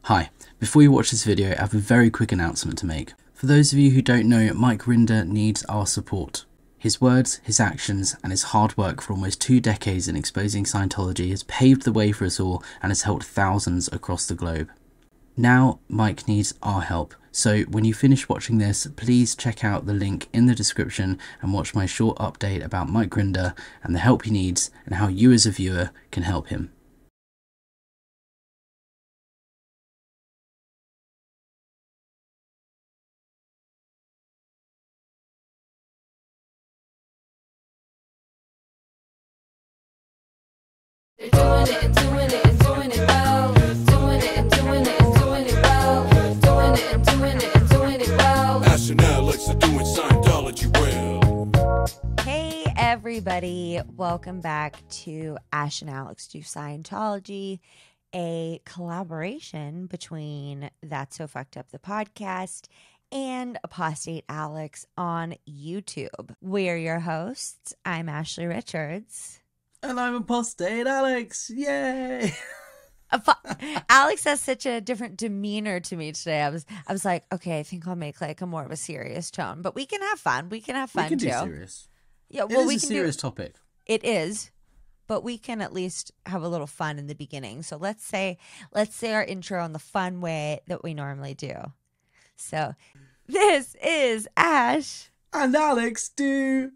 Hi, before you watch this video, I have a very quick announcement to make. For those of you who don't know, Mike Rinder needs our support. His words, his actions, and his hard work for almost 2 decades in exposing Scientology has paved the way for us all and has helped thousands across the globe. Now, Mike needs our help, so when you finish watching this, please check out the link in the description and watch my short update about Mike Rinder and the help he needs and how you as a viewer can help him. They're doing it and doing it and doing it well. Doing it and doing it and doing it well. Doing it and doing it and doing it well. Ash and Alex are doing Scientology well. Hey everybody, welcome back to Ash and Alex Do Scientology, a collaboration between That's So Fucked Up the podcast and Apostate Alex on YouTube. We're your hosts. I'm Ashley Richards. And I'm Apostate Alex, yay! Alex has such a different demeanor to me today. I was like, okay, I think I'll make like a more of a serious tone, but we can have fun. We can have fun We can too. do serious. Yeah, well, it is a serious topic. It is, but we can at least have a little fun in the beginning. So let's say our intro in the fun way that we normally do. So this is Ash And Alex do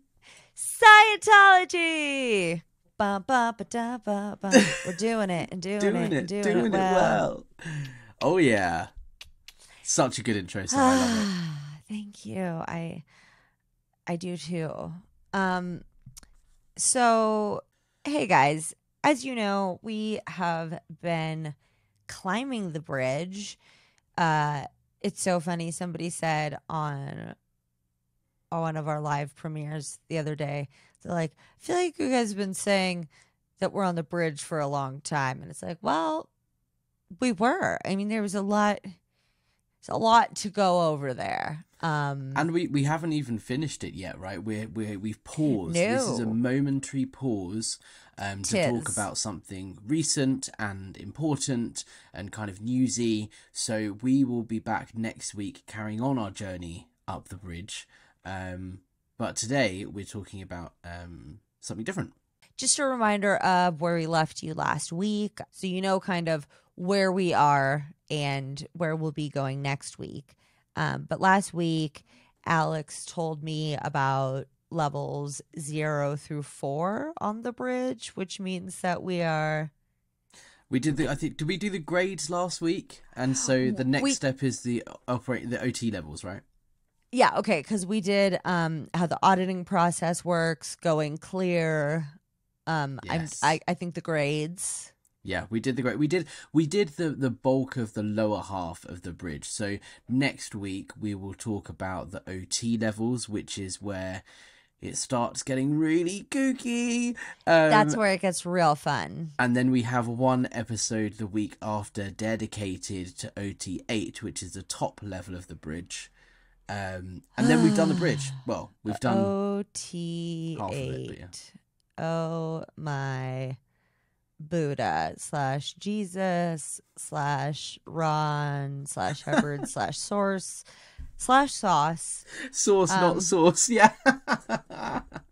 Scientology. Bum, bum, ba, da, ba, ba. We're doing it and doing it well. Oh yeah, such a good intro. So I love it. Thank you. I do too. So hey guys, as you know, we have been climbing the bridge. It's so funny. Somebody said on one of our live premieres the other day, they're like, I feel like you guys have been saying that we're on the bridge for a long time. And it's like, well, we were. I mean, there's a lot to go over there. And we haven't even finished it yet, right? We've paused. No. This is a momentary pause to Tis. talk about something recent and important and kind of newsy. So we will be back next week carrying on our journey up the bridge. But today we're talking about something different. Just a reminder of where we left you last week, so you know kind of where we are and where we'll be going next week. But last week, Alex told me about levels 0 through 4 on the bridge, which means that we did we do the grades last week? And so the next step is the OT levels, right? Yeah, okay, because we did how the auditing process works, going clear. Yes. I think the grades. Yeah, we did the great. We did the bulk of the lower half of the bridge. So next week we will talk about the OT levels, which is where it starts getting really kooky. That's where it gets real fun. And then we have one episode the week after dedicated to OT 8, which is the top level of the bridge. And then we've done the bridge. Well, we've done OT8. half of it, but yeah. Oh my Buddha / Jesus / Ron / Hubbard / source / sauce. Sauce, not sauce. Yeah.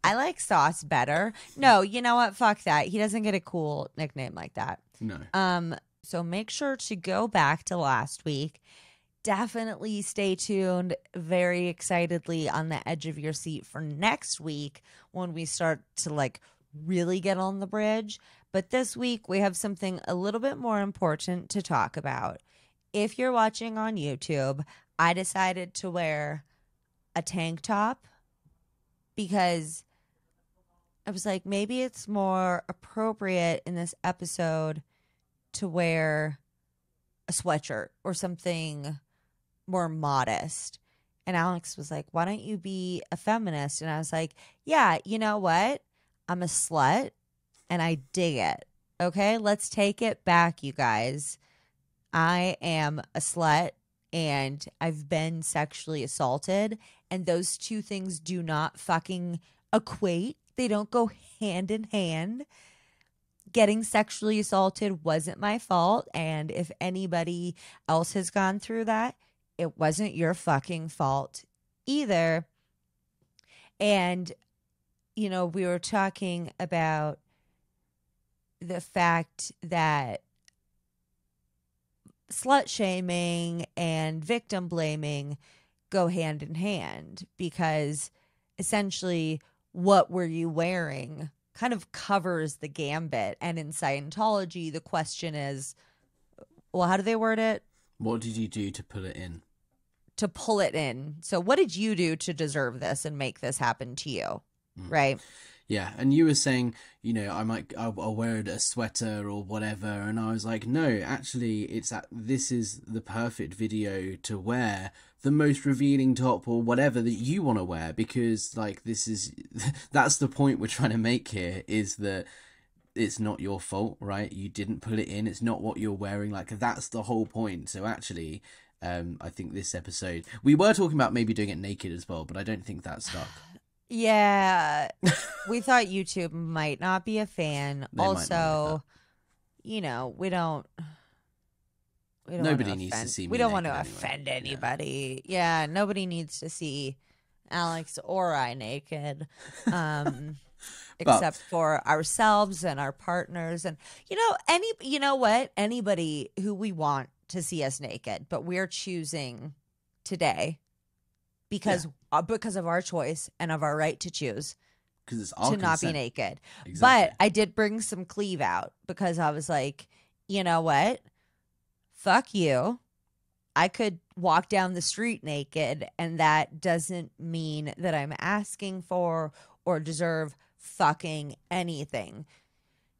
I like sauce better. No, you know what? Fuck that. He doesn't get a cool nickname like that. No. So make sure to go back to last week. Definitely stay tuned very excitedly on the edge of your seat for next week when we start to like really get on the bridge. But this week we have something a little bit more important to talk about. If you're watching on YouTube, I decided to wear a tank top because I was like, maybe it's more appropriate in this episode to wear a sweatshirt or something more modest. And Alex was like, why don't you be a feminist? And I was like, yeah, you know what? I'm a slut and I dig it. Okay, let's take it back, you guys. I am a slut and I've been sexually assaulted, and those two things do not fucking equate. They don't go hand in hand. Getting sexually assaulted wasn't my fault. And if anybody else has gone through that, it wasn't your fucking fault either. And, you know, we were talking about the fact that slut shaming and victim blaming go hand in hand, because essentially what were you wearing kind of covers the gambit. And in Scientology, the question is, well, how do they word it? What did you do to put it in? To pull it in. So what did you do to deserve this and make this happen to you? Right? Yeah, and you were saying, you know, I'll wear a sweater or whatever, and I was like, no, actually, this is the perfect video to wear the most revealing top or whatever that you want to wear, because like that's the point we're trying to make here, is that it's not your fault, right? You didn't put it in. It's not what you're wearing. Like, that's the whole point. So actually, I think this episode, we were talking about maybe doing it naked as well, but I don't think that stuck. Yeah. We thought YouTube might not be a fan. They might not like Also, you know, we don't Nobody wanna needs to offend- see me We don't want to naked anyway. offend Yeah. anybody. Yeah, nobody needs to see Alex or I naked. Except for ourselves and our partners, and you know what? Anybody who we want to see us naked, but we're choosing today because of our choice and of our right to choose Because it's our to not be consent. naked. Exactly. But I did bring some cleave out because I was like, you know what? Fuck you. I could walk down the street naked, and that doesn't mean that I'm asking for or deserve fucking anything.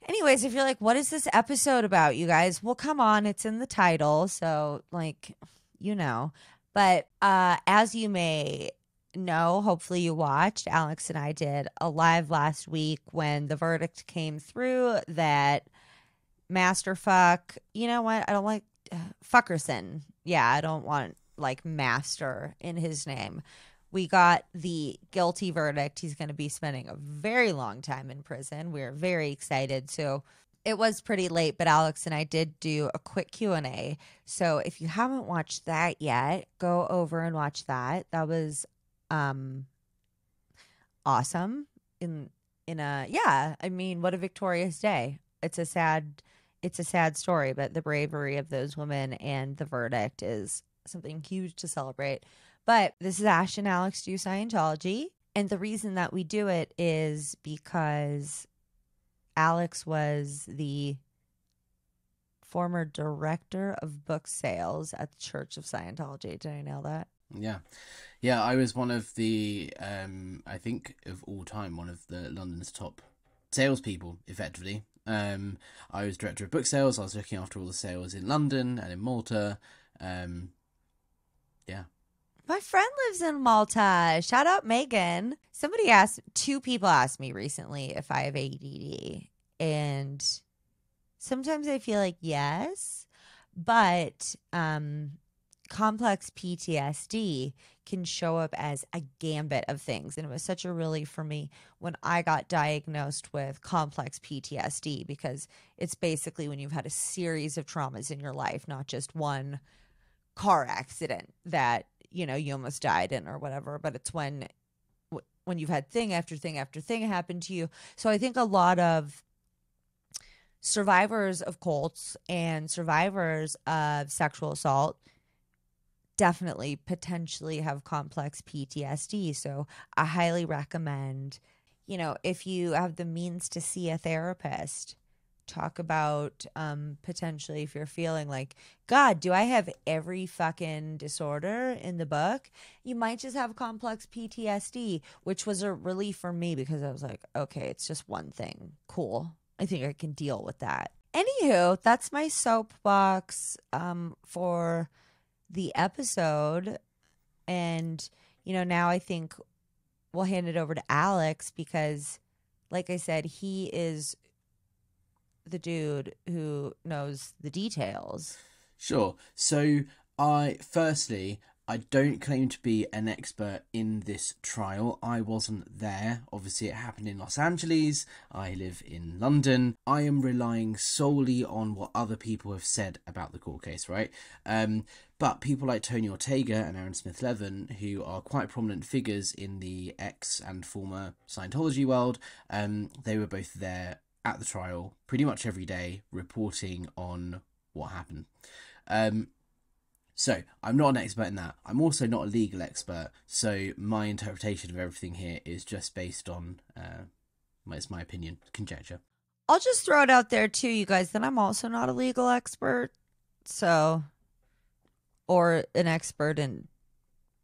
Anyways, if you're like, what is this episode about, you guys? Well, come on, it's in the title, so like, you know. But as you may know, hopefully you watched, Alex and I did a live last week when the verdict came through that Masterfuck, you know what? I don't like Fuckerson. Yeah, I don't want like Master in his name. We got the guilty verdict. He's going to be spending a very long time in prison. We're very excited. So it was pretty late, but Alex and I did do a quick Q&A. So if you haven't watched that yet, go over and watch that. That was awesome. I mean, what a victorious day. It's a sad story, but the bravery of those women and the verdict is something huge to celebrate. But this is Ash and Alex Do Scientology. And the reason that we do it is because Alex was the former director of book sales at the Church of Scientology. Did I nail that? Yeah, I was one of the, I think of all time, one of the London's top salespeople, effectively. I was director of book sales. I was looking after all the sales in London and in Malta. Yeah. My friend lives in Malta. Shout out Megan. Two people asked me recently if I have ADD. And sometimes I feel like yes, but complex PTSD can show up as a gambit of things. And it was such a relief for me when I got diagnosed with complex PTSD, because it's basically when you've had a series of traumas in your life, not just one car accident that, you know, you almost died in or whatever, but it's when you've had thing after thing after thing happen to you. So I think a lot of survivors of cults and survivors of sexual assault definitely potentially have complex PTSD. So I highly recommend, you know, if you have the means to see a therapist, talk about potentially if you're feeling like, God, do I have every fucking disorder in the book? You might just have complex PTSD, which was a relief for me because I was like, okay, it's just one thing. Cool. I think I can deal with that. Anywho, that's my soapbox for the episode. And, you know, now I think we'll hand it over to Alex because, like I said, he is the dude who knows the details. Sure. So firstly, I don't claim to be an expert in this trial. I wasn't there. Obviously, it happened in Los Angeles. I live in London. I am relying solely on what other people have said about the court case, right? But people like Tony Ortega and Aaron Smith-Levin, who are quite prominent figures in the ex and former Scientology world, they were both there at the trial pretty much every day, reporting on what happened. So, I'm not an expert in that. I'm also not a legal expert, so my interpretation of everything here is just based on, it's my opinion, conjecture. I'll just throw it out there too, you guys, that I'm also not a legal expert, so, or an expert in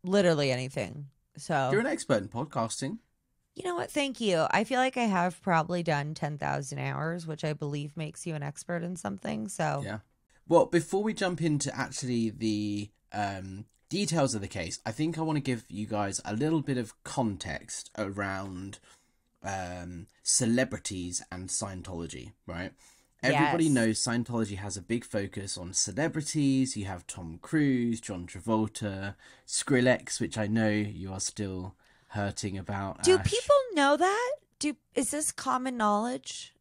literally anything. So You're an expert in podcasting. You know what? Thank you. I feel like I have probably done 10,000 hours, which I believe makes you an expert in something. So Yeah. Well, before we jump into actually the details of the case, I think I want to give you guys a little bit of context around celebrities and Scientology, right? Everybody Yes. knows Scientology has a big focus on celebrities. You have Tom Cruise, John Travolta, Skrillex, which I know you are still hurting about. Do Ash. people know that? Is this common knowledge?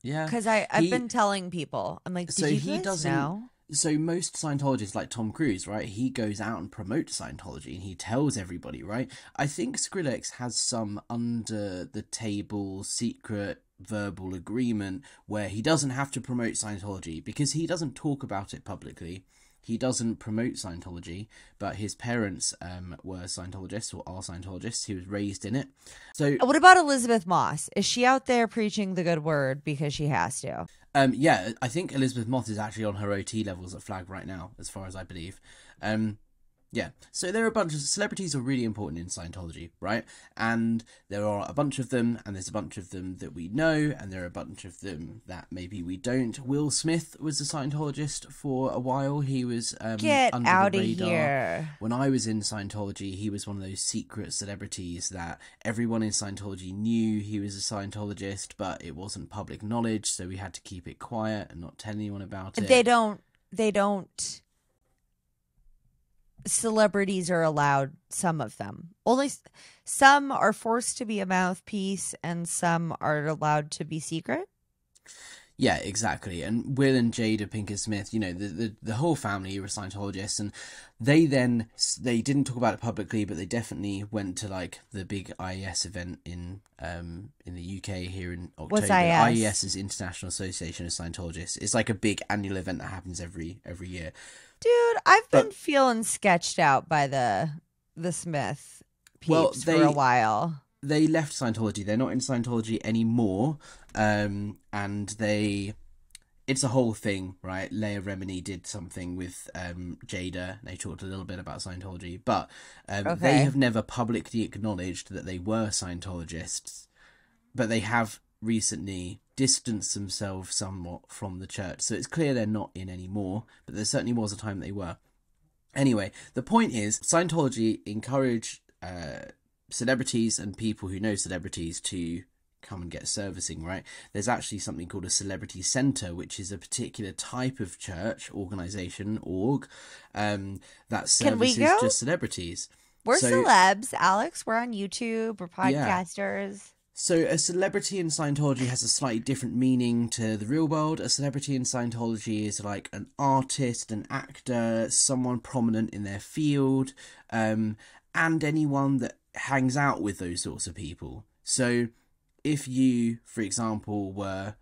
Yeah. Because I've been telling people. I'm like, did So you he guys doesn't. know? So most Scientologists, like Tom Cruise, right? He goes out and promotes Scientology, and he tells everybody, right? I think Skrillex has some under the table secret verbal agreement where he doesn't have to promote Scientology because he doesn't talk about it publicly. He doesn't promote Scientology, but his parents were Scientologists or are Scientologists. He was raised in it. So What about Elizabeth Moss? Is she out there preaching the good word because she has to? yeah, I think Elizabeth Moss is actually on her OT levels at Flag right now, as far as I believe. Yeah, so there are a bunch of celebrities are really important in Scientology, right? And there are a bunch of them, and there's a bunch of them that we know, and there are a bunch of them that maybe we don't. Will Smith was a Scientologist for a while. He was Get under out the of radar. here. When I was in Scientology, he was one of those secret celebrities that everyone in Scientology knew he was a Scientologist, but it wasn't public knowledge, so we had to keep it quiet and not tell anyone about it. They don't. Celebrities are allowed, some of them. Only some are forced to be a mouthpiece and some are allowed to be secret. Yeah, exactly. And Will and Jada Pinkett Smith, you know, the whole family were Scientologists, and they didn't talk about it publicly, but they definitely went to like the big IES event in the UK here in October. What's IES? IES is International Association of Scientologists. It's like a big annual event that happens every year. Dude, I've been feeling sketched out by the Smith peeps for a while. They left Scientology. They're not in Scientology anymore. And it's a whole thing, right? Leah Remini did something with Jada. They talked a little bit about Scientology, but they have never publicly acknowledged that they were Scientologists, but they have recently distanced themselves somewhat from the church. So it's clear they're not in anymore, but there certainly was a time they were. Anyway, the point is, Scientology encouraged celebrities and people who know celebrities to come and get servicing, right? There's actually something called a celebrity center, which is a particular type of church, organization, that services just celebrities. We're celebs, Alex. We're on YouTube. We're podcasters. Yeah. So a celebrity in Scientology has a slightly different meaning to the real world. A celebrity in Scientology is like an artist, an actor, someone prominent in their field, and anyone that hangs out with those sorts of people. So if you, for example, were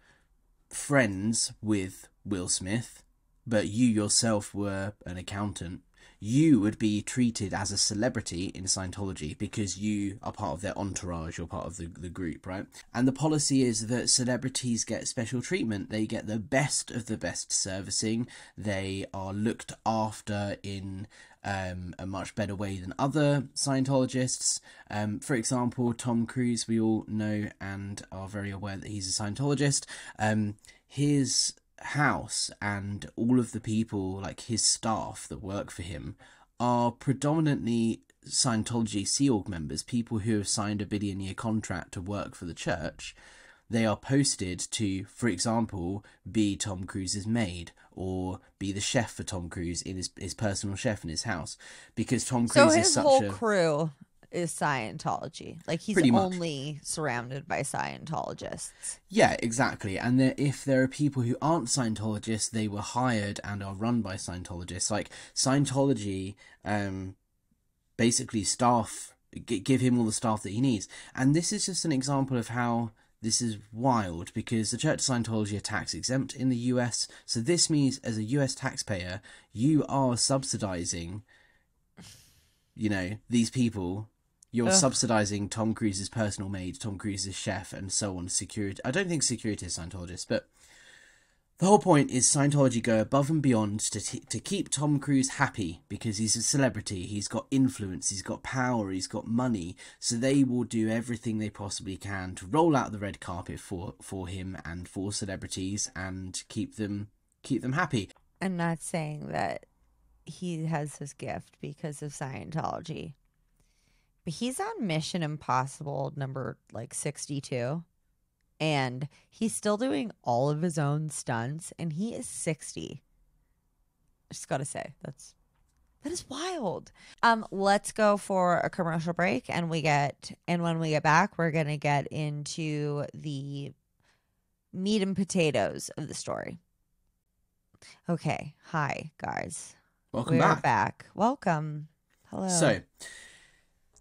friends with Will Smith, but you yourself were an accountant, you would be treated as a celebrity in Scientology because you are part of their entourage, you're part of the group, right? And the policy is that celebrities get special treatment. They get the best of the best servicing. They are looked after in a much better way than other Scientologists. For example, Tom Cruise, we all know and are very aware that he's a Scientologist. His house and all of the people, like his staff that work for him, are predominantly Scientology Sea Org members, people who have signed a 1 billion-year contract to work for the church. they are posted to, for example, be Tom Cruise's maid or be the chef for Tom Cruise in his personal chef in his house, because Tom So Cruise is his such whole a crew is Scientology. Like he's Pretty much. only surrounded by Scientologists. yeah, exactly. And if there are people who aren't Scientologists, they were hired and are run by Scientologists. Like Scientology, basically give him all the staff that he needs. And this is just an example of how this is wild, because the Church of Scientology are tax exempt in the US. So this means as a US taxpayer, you are subsidizing, these people. You're subsidizing Tom Cruise's personal maid, Tom Cruise's chef, and so on. Security. I don't think security is Scientologist, but the whole point is Scientology go above and beyond to keep Tom Cruise happy, because he's a celebrity, he's got influence, he's got power, he's got money. So they will do everything they possibly can to roll out the red carpet for him and for celebrities and keep them happy. I'm not saying that he has his gift because of Scientology. But he's on Mission Impossible number 62. And he's still doing all of his own stunts. And he is 60. I just gotta say, that is wild. Let's go for a commercial break, and when we get back, we're gonna get into the meat and potatoes of the story. Okay. Hi, guys. Welcome We're back. back. Welcome. Hello. So,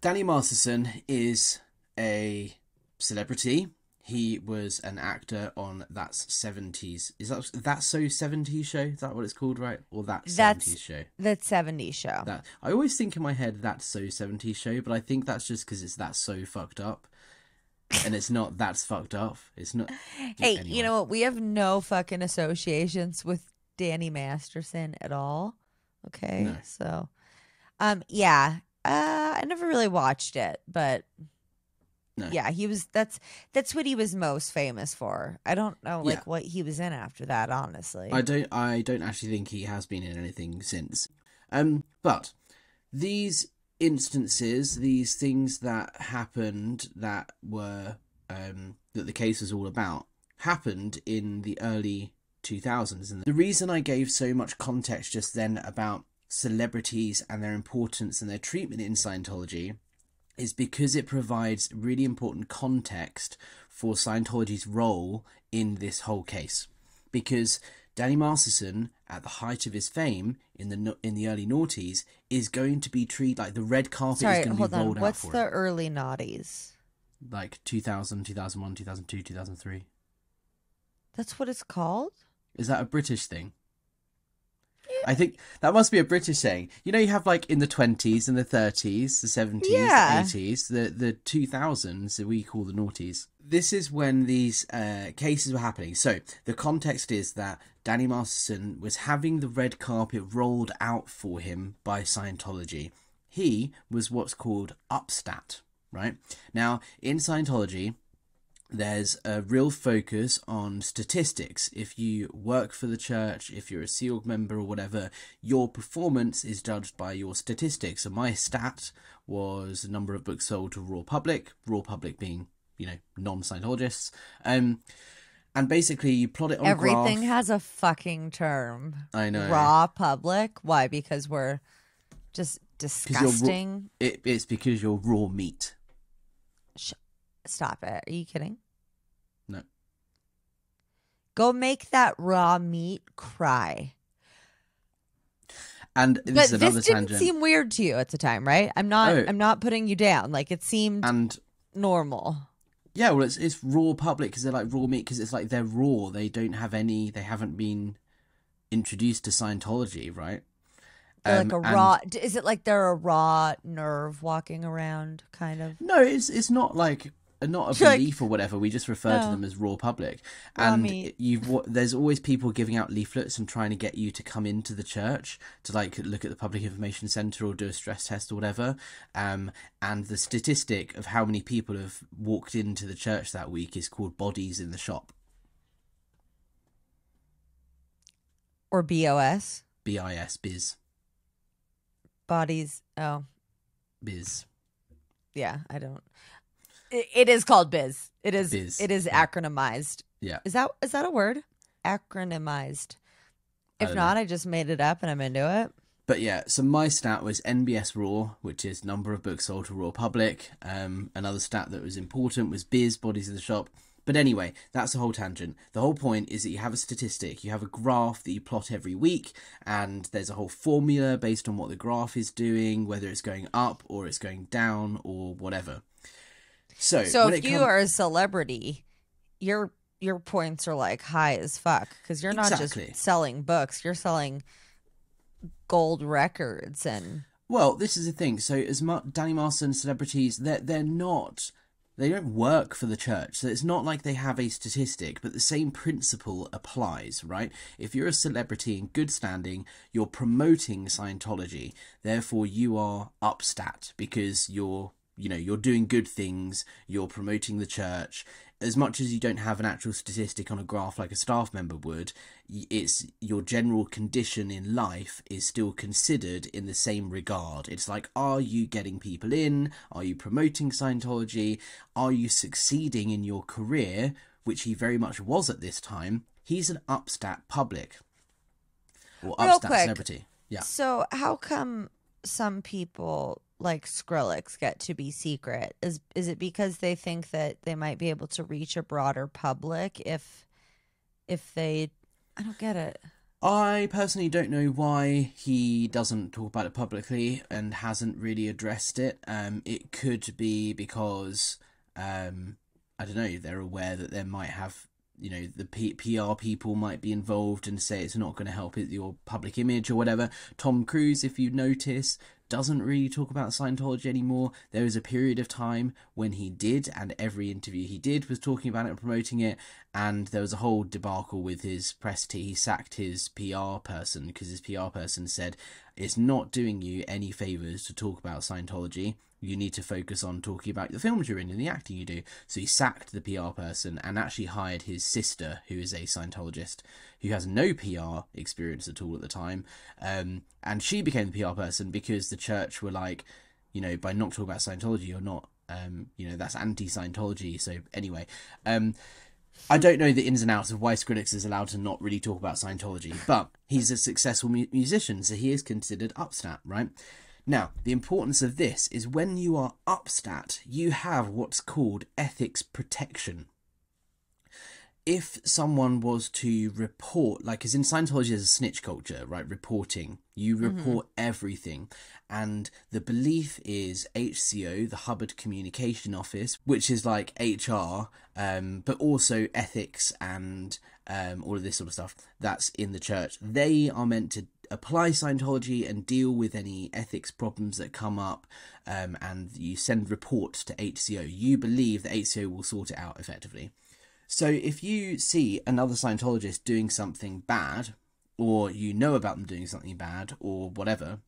Danny Masterson is a celebrity. He was an actor on That's 70s. Is that so 70s show? Is that what it's called, right? Or That 70s show? That 70s show. I always think in my head That's so 70s show, but I think that's just because it's That's So Fucked Up. And it's not That's Fucked Up. It's not. Hey, Anyway. you know what? We have no fucking associations with Danny Masterson at all. Okay. No. So, yeah. I never really watched it, but No. yeah, that's what he was most famous for. I don't know Yeah. what he was in after that, honestly. I don't actually think he has been in anything since. But these instances, these things that happened that were that the case was all about, happened in the early 2000s. And the reason I gave so much context just then about celebrities and their importance and their treatment in Scientology is because it provides really important context for Scientology's role in this whole case. Because Danny Masterson, at the height of his fame in the early noughties, is going to be treated like the red carpet is going to be rolled out What's for the him. early noughties? Like 2000, 2001, 2002, 2003. That's what it's called? Is that a British thing? I think that must be a British saying. You have like in the 20s and the 30s, the 70s, Yeah. the 80s, the 2000s that we call the noughties. This is when these cases were happening. So the context is that Danny Masterson was having the red carpet rolled out for him by Scientology. He was what's called Upstat, right? Now, in Scientology, there's a real focus on statistics. If you work for the church, if you're a Sea Org member or whatever, your performance is judged by your statistics. So my stat was the number of books sold to Raw Public being, non-Scientologists. And basically you plot it on Everything a graph. has a fucking term. I know. Raw public. Why? Because we're just 'Cause you're raw- disgusting. It's because you're raw meat. Stop it. Are you kidding? No. Go make that raw meat cry. And But this is another this didn't tangent. seem weird to you at the time, right? I'm not putting you down. Like it seemed And normal. yeah, well, it's raw public because they're like raw meat because it's like they're raw. They haven't been introduced to Scientology, right? They're like a raw. Is it like they're a raw nerve walking around, kind of? No, it's not like not a Like- belief or whatever. We just refer to No. them as raw public. Raw And meat. there's always people giving out leaflets and trying to get you to come into the church to like look at the public information center or do a stress test or whatever. And the statistic of how many people have walked into the church that week is called bodies in the shop. Or BOS? BIS, biz, Bodies. Oh, biz. yeah, I don't. It is called biz. It is Biz, It is yeah. acronymized. Yeah. Is that a word? Acronymized. I If don't not, know. I just made it up and I'm into it. But yeah, so my stat was NBS Raw, which is number of books sold to Raw Public. Another stat that was important was Biz, Bodies in the Shop. But anyway, that's the whole tangent. The whole point is that you have a statistic, you have a graph that you plot every week, and there's a whole formula based on what the graph is doing, whether it's going up or it's going down or whatever. So when if you are a celebrity, your points are like high as fuck because you're not Exactly. just selling books, you're selling gold records and Well, this is the thing. So as Danny Masterson Celebrities, they're not, they don't work for the church. So it's not like they have a statistic, but the same principle applies, right? If you're a celebrity in good standing, you're promoting Scientology. Therefore, you are Upstat because you're doing good things, you're promoting the church. As much as you don't have an actual statistic on a graph like a staff member would, it's your general condition in life is still considered in the same regard. It's like, are you getting people in? Are you promoting Scientology? Are you succeeding in your career? Which he very much was at this time. He's an Upstat public. Or Real Upstat quick. celebrity. Yeah. So how come some people like Skrillex get to be secret? Is it because they think that they might be able to reach a broader public if they I don't get it. I personally don't know why he doesn't talk about it publicly and hasn't really addressed it. It could be because, I don't know, they're aware that there might have, the PR people might be involved and say it's not going to help your public image or whatever. Tom Cruise, if you notice, doesn't really talk about Scientology anymore. There was a period of time when he did, and every interview he did was talking about it and promoting it, and there was a whole debacle with his press team. He sacked his PR person because his PR person said, it's not doing you any favours to talk about Scientology. You need to focus on talking about the films you're in and the acting you do. So he sacked the PR person and actually hired his sister, who is a Scientologist, who has no PR experience at all at the time. And she became the PR person because the church were like, by not talking about Scientology, you're not, that's anti-Scientology. So anyway, I don't know the ins and outs of why Skrillex is allowed to not really talk about Scientology, but he's a successful musician, so he is considered Upstat, right? Now, the importance of this is when you are Upstat, you have what's called ethics protection. If someone was to report, like, as in Scientology there's a snitch culture, right? Reporting. You report everything. And the belief is HCO, the Hubbard Communication Office, which is like HR, but also ethics and all of this sort of stuff that's in the church. They are meant to apply Scientology and deal with any ethics problems that come up, and you send reports to HCO. You believe that HCO will sort it out effectively. So if you see another Scientologist doing something bad, or you know about them doing something bad, or whatever,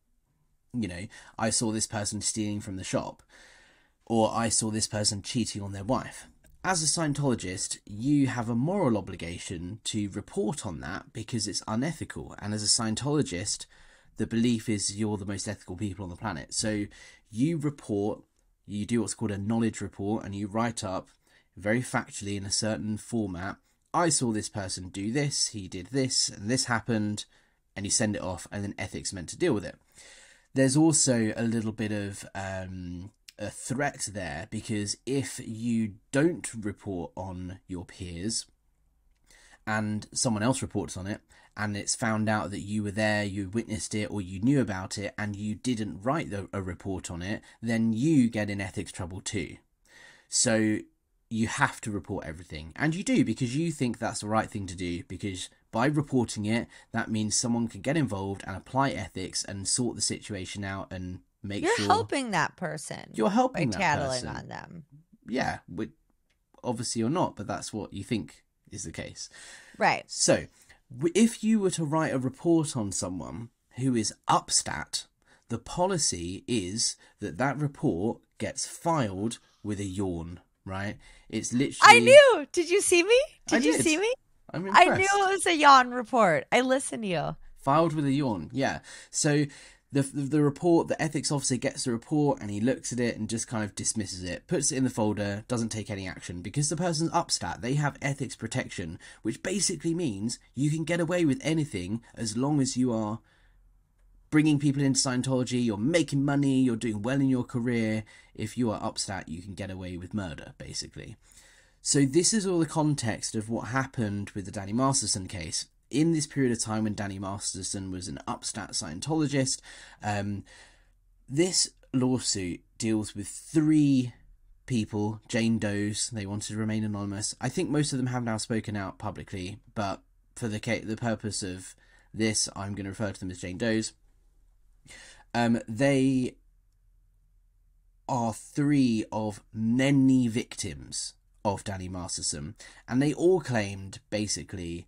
I saw this person stealing from the shop, or I saw this person cheating on their wife. As a Scientologist, you have a moral obligation to report on that because it's unethical. And as a Scientologist, the belief is you're the most ethical people on the planet. So you report, you do what's called a knowledge report, and you write up very factually in a certain format, I saw this person do this, he did this, and this happened, and you send it off, and then ethics meant to deal with it. There's also a little bit of a threat there, because if you don't report on your peers and someone else reports on it and it's found out that you were there, you witnessed it, or you knew about it and you didn't write a report on it, then you get in ethics trouble too. So you have to report everything, and you do because you think that's the right thing to do, because by reporting it, that means someone can get involved and apply ethics and sort the situation out and make You're sure helping that person. you're helping by that tattling person. on them. Yeah, obviously you're not, but that's what you think is the case. Right. So, if you were to write a report on someone who is Upstat, the policy is that report gets filed with a yawn, right? It's literally... I knew. Did you see me? Did you did. see me? I'm I impressed. knew it was a yawn report. I listened to you. Filed with a yawn, yeah. So the report, the ethics officer gets the report and he looks at it and just kind of dismisses it, puts it in the folder, doesn't take any action, because the person's Upstat, they have ethics protection, which basically means you can get away with anything as long as you are bringing people into Scientology, you're making money, you're doing well in your career. If you are Upstat, you can get away with murder, basically. So this is all the context of what happened with the Danny Masterson case. In this period of time when Danny Masterson was an Upstat Scientologist, this lawsuit deals with 3 people, Jane Does. They wanted to remain anonymous. I think most of them have now spoken out publicly, but for the purpose of this, I'm going to refer to them as Jane Does. They are 3 of many victims of Danny Masterson, and they all claimed basically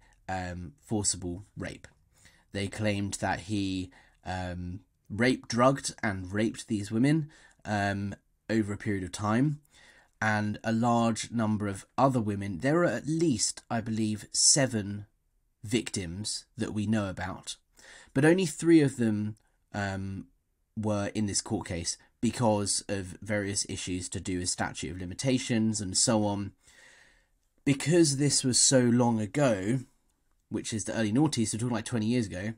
forcible rape. They claimed that he drugged and raped these women over a period of time, and a large number of other women. There are at least, I believe, 7 victims that we know about, but only 3 of them were in this court case because of various issues to do with statute of limitations and so on. Because this was so long ago, which is the early noughties, so we're talking like 20 years ago,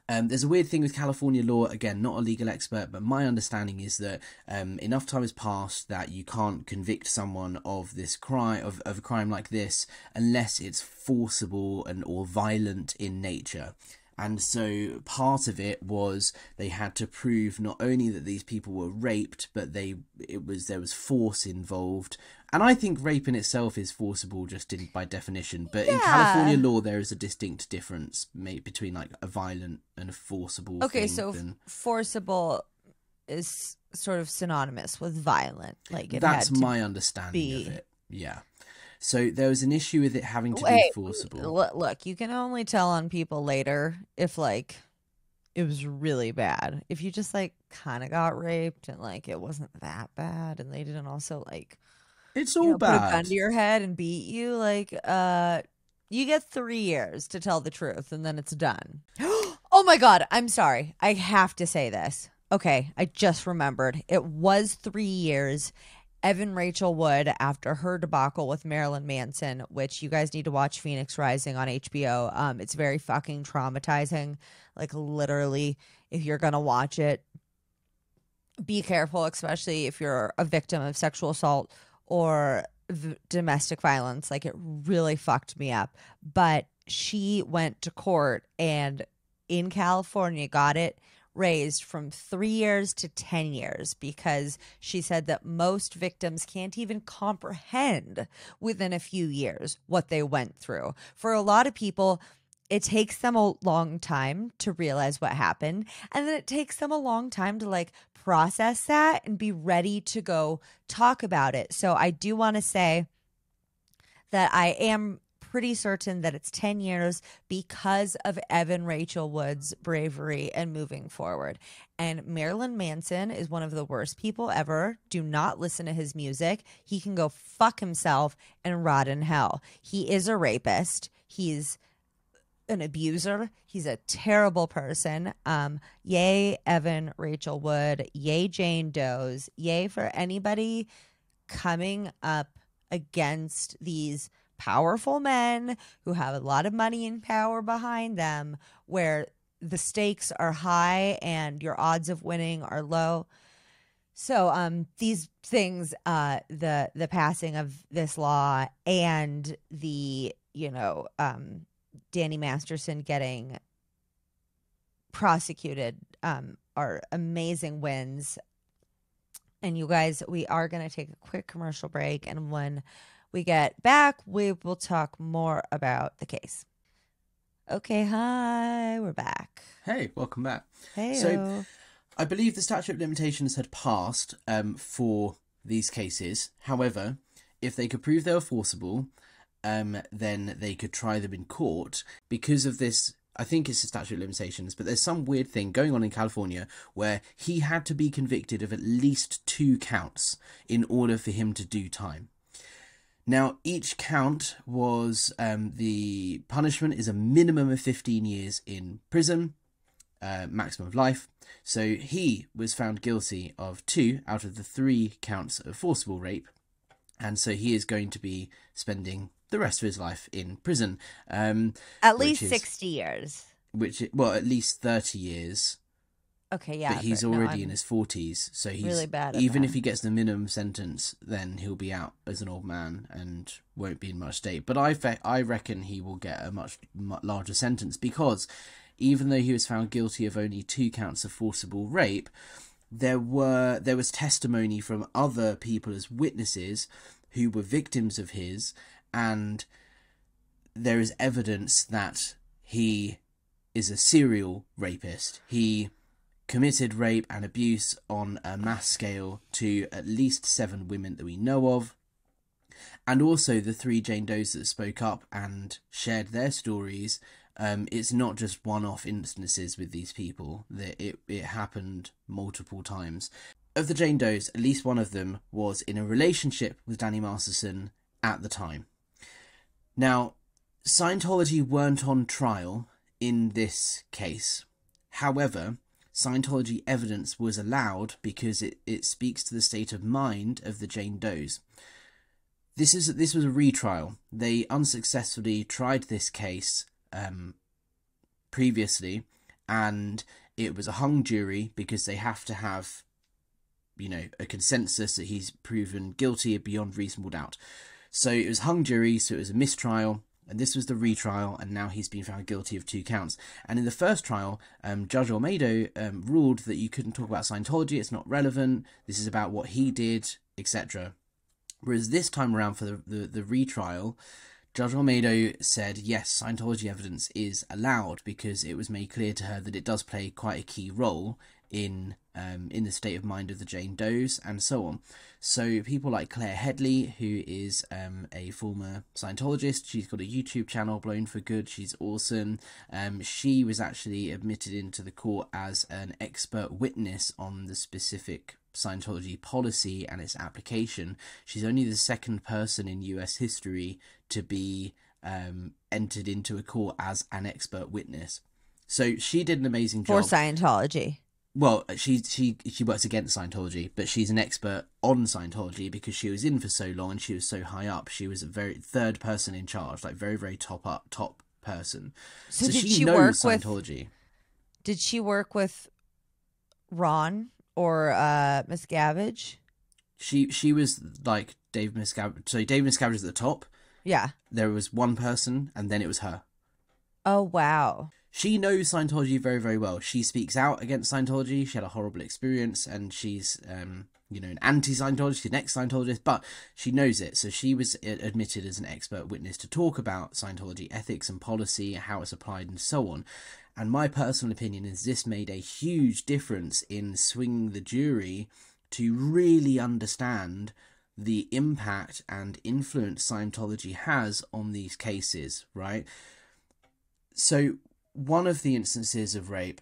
there's a weird thing with California law. Again, not a legal expert, but my understanding is that enough time has passed that you can't convict someone of this crime, of a crime like this, unless it's forcible or violent in nature. And so part of it was they had to prove not only that these people were raped, but there was force involved. And I think rape in itself is forcible just by definition. But in California law, there is a distinct difference between like a violent and a forcible Okay, thing. so forcible is sort of synonymous with violent. Like that's my understanding of it. Yeah. So there was an issue with it having to be forcible. Look, you can only tell on people later if like it was really bad. If you just like kind of got raped and like it wasn't that bad, and they didn't also like it's all bad. Put a gun to your head and beat you, like you get 3 years to tell the truth and then it's done. Oh my God, I'm sorry. I have to say this. Okay, I just remembered. It was 3 years. Evan Rachel Wood, after her debacle with Marilyn Manson, which you guys need to watch Phoenix Rising on HBO. It's very fucking traumatizing. Like literally, if you're going to watch it, be careful, especially if you're a victim of sexual assault or domestic violence. Like it really fucked me up. But she went to court and in California got it raised from 3 years to 10 years because she said that most victims can't even comprehend within a few years what they went through. For a lot of people, it takes them a long time to realize what happened, and then it takes them a long time to like process that and be ready to go talk about it. So I do want to say that I am pretty certain that it's 10 years because of Evan Rachel Wood's bravery and moving forward. And Marilyn Manson is one of the worst people ever. Do not listen to his music. He can go fuck himself and rot in hell. He is a rapist. He's an abuser. He's a terrible person. Yay, Evan Rachel Wood. Yay, Jane Does. Yay for anybody coming up against these powerful men who have a lot of money and power behind them, where the stakes are high and your odds of winning are low. So these things, the passing of this law and the, Danny Masterson getting prosecuted are amazing wins. And you guys, we are going to take a quick commercial break, and when we get back, we will talk more about the case. Okay, hi, we're back. Hey, welcome back. Hey. So, I believe the statute of limitations had passed for these cases. However, if they could prove they were forcible, then they could try them in court. Because of this, I think it's the statute of limitations, but there's some weird thing going on in California where he had to be convicted of at least 2 counts in order for him to do time. Now, each count was, the punishment is a minimum of 15 years in prison. maximum of life. So he was found guilty of 2 out of the 3 counts of forcible rape, and so he is going to be spending the rest of his life in prison. At least 60 years. Well, at least 30 years. Okay, yeah. But he's already in his 40s, so he's really bad at even that. if he gets the minimum sentence, then he'll be out as an old man and won't be in much state. But I reckon he will get a much larger sentence, because even though he was found guilty of only 2 counts of forcible rape, there was testimony from other people as witnesses who were victims of his, and there is evidence that he is a serial rapist. He committed rape and abuse on a mass scale to at least 7 women that we know of. And also the 3 Jane Does that spoke up and shared their stories. It's not just one-off instances with these people. It happened multiple times. Of the Jane Does, at least one of them was in a relationship with Danny Masterson at the time. Now, Scientology weren't on trial in this case. However, Scientology evidence was allowed because it speaks to the state of mind of the Jane Does. This was a retrial. They unsuccessfully tried this case previously, and it was a hung jury because they have to have, a consensus that he's proven guilty beyond reasonable doubt. So it was hung jury, so it was a mistrial. And this was the retrial, and now he's been found guilty of 2 counts. And in the first trial, Judge Olmedo ruled that you couldn't talk about Scientology, it's not relevant, this is about what he did, etc. Whereas this time around for the retrial, Judge Olmedo said, yes, Scientology evidence is allowed because it was made clear to her that it does play quite a key role in the state of mind of the Jane Does and so on. So people like Claire Headley, who is a former Scientologist, she's got a YouTube channel, Blown for Good, she's awesome. She was actually admitted into the court as an expert witness on the specific Scientology policy and its application. She's only the 2nd person in US history to be entered into a court as an expert witness. So she did an amazing job. For Scientology. Well, she works against Scientology, but she's an expert on Scientology because she was in for so long and she was so high up. She was a very 3rd person in charge, like very, very top person. So did she she knows work Scientology. Did she work with Ron or Miscavige? She was like Dave Miscavige. So Dave Miscavige is at the top. Yeah. There was one person, and then it was her. Oh, wow. She knows Scientology very, very well. She speaks out against Scientology. She had a horrible experience, and she's, an anti-Scientologist, an ex-Scientologist, but she knows it. So she was admitted as an expert witness to talk about Scientology ethics and policy, how it's applied, and so on. And my personal opinion is this made a huge difference in swinging the jury to really understand the impact and influence Scientology has on these cases, right? So one of the instances of rape,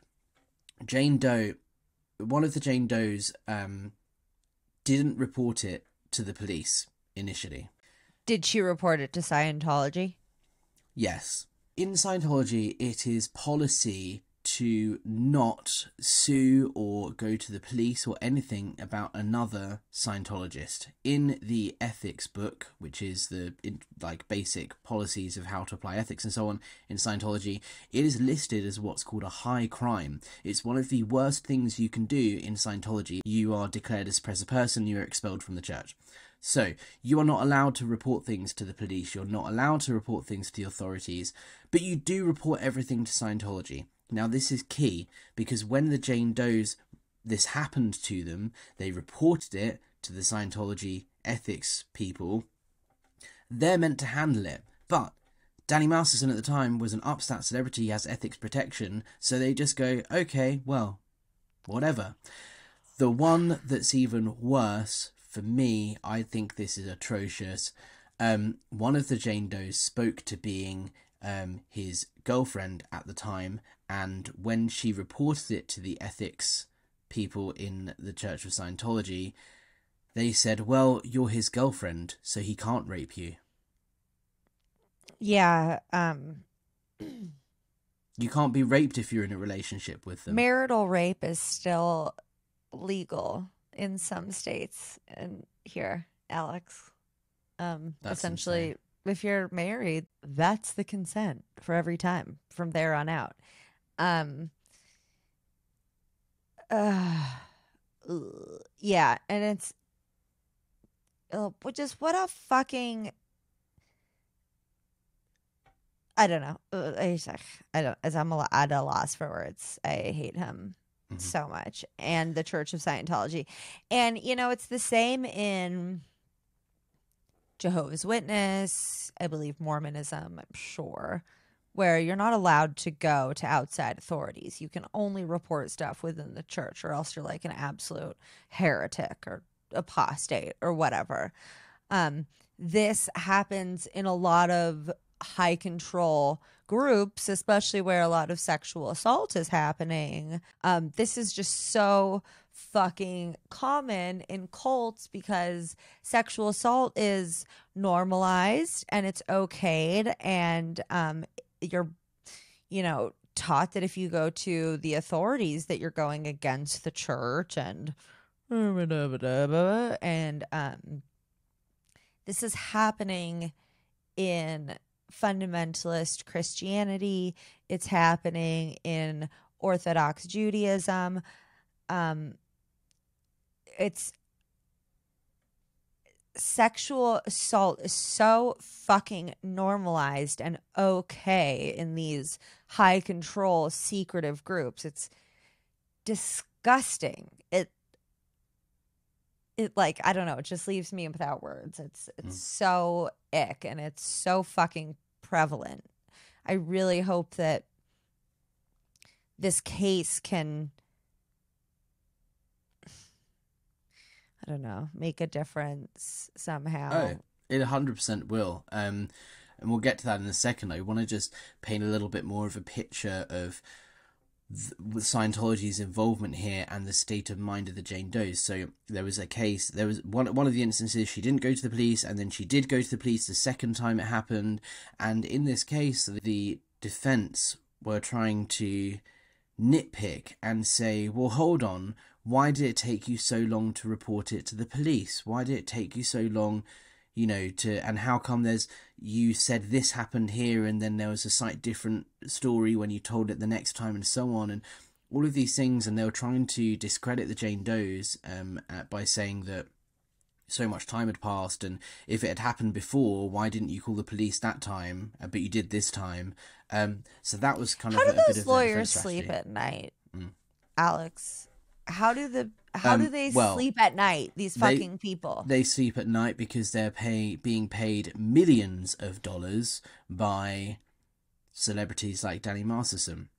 one of the Jane Does didn't report it to the police initially. Did she report it to Scientology? Yes. In Scientology, it is policy to not sue or go to the police or anything about another Scientologist. In the ethics book, which is the basic policies of how to apply ethics and so on in Scientology, it is listed as what's called a high crime. It's one of the worst things you can do in Scientology. You are declared a suppressive person, you are expelled from the church. So, you are not allowed to report things to the police, you're not allowed to report things to the authorities, but you do report everything to Scientology. Now, this is key, because when the Jane Does, this happened to them, they reported it to the Scientology ethics people. They're meant to handle it, but Danny Masterson at the time was an Upstat celebrity, he has ethics protection, so they just go, okay, well, whatever. The one that's even worse, for me, I think this is atrocious. One of the Jane Does spoke to being his girlfriend at the time, and when she reported it to the ethics people in the Church of Scientology, they said, well, you're his girlfriend, so he can't rape you. Yeah. You can't be raped if you're in a relationship with them. Marital rape is still legal in some states. And here, Alex, That's essentially, insane. if you're married, that's the consent for every time from there on out. Yeah, and it's just what a fucking, I don't know. I don't, as I'm at a loss for words. I hate him so much, and the Church of Scientology, and it's the same in Jehovah's Witness, I believe Mormonism, I'm sure, where you're not allowed to go to outside authorities. You can only report stuff within the church, or else you're like an absolute heretic or apostate or whatever. This happens in a lot of high control groups, especially where a lot of sexual assault is happening. This is just so fucking common in cults because sexual assault is normalized and it's okayed, and you're taught that if you go to the authorities that you're going against the church, and this is happening in fundamentalist Christianity. It's happening in Orthodox Judaism. It's sexual assault is so fucking normalized and okay in these high control secretive groups. It's disgusting. It like, I don't know, it just leaves me without words. It's so ick, and it's so fucking prevalent. I really hope that this case can, I don't know, make a difference somehow. Oh, it 100% will. And we'll get to that in a second. I want to just paint a little bit more of a picture of with Scientology's involvement here and the state of mind of the Jane Does. So there was a case, there was one of the instances she didn't go to the police, and then she did go to the police the second time it happened. And in this case, the defense were trying to nitpick and say, well, hold on, why did it take you so long to report it to the police? Why did it take you so long, and how come you said this happened here and then there was a slightly different story when you told it the next time, and so on, and all of these things. And they were trying to discredit the Jane Does by saying that so much time had passed, and if it had happened before, why didn't you call the police that time, but you did this time? So that was kind How of do a bit those of a lawyers defense sleep strategy. at night, Alex? How do they well, sleep at night, these fucking people? They sleep at night because they're being paid millions of dollars by celebrities like Danny Masterson.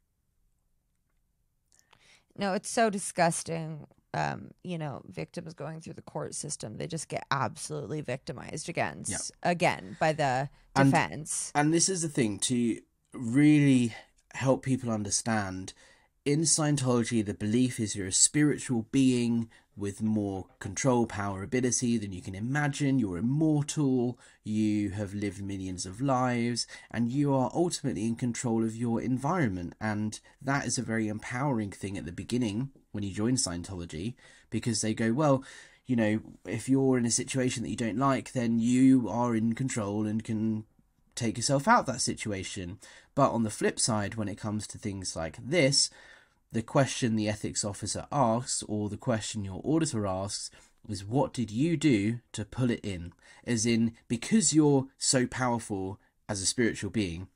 No, it's so disgusting. Victims going through the court system, they just get absolutely victimized again by the defense. And this is the thing, to really help people understand. In Scientology, the belief is you're a spiritual being with more control, power, ability than you can imagine. You're immortal, you have lived millions of lives, and you are ultimately in control of your environment. And that is a very empowering thing at the beginning when you join Scientology, because they go, well, if you're in a situation that you don't like, then you are in control and can take yourself out of that situation. But on the flip side, when it comes to things like this, the question the ethics officer asks, or the question your auditor asks, is what did you do to pull it in? As in, because you're so powerful as a spiritual being,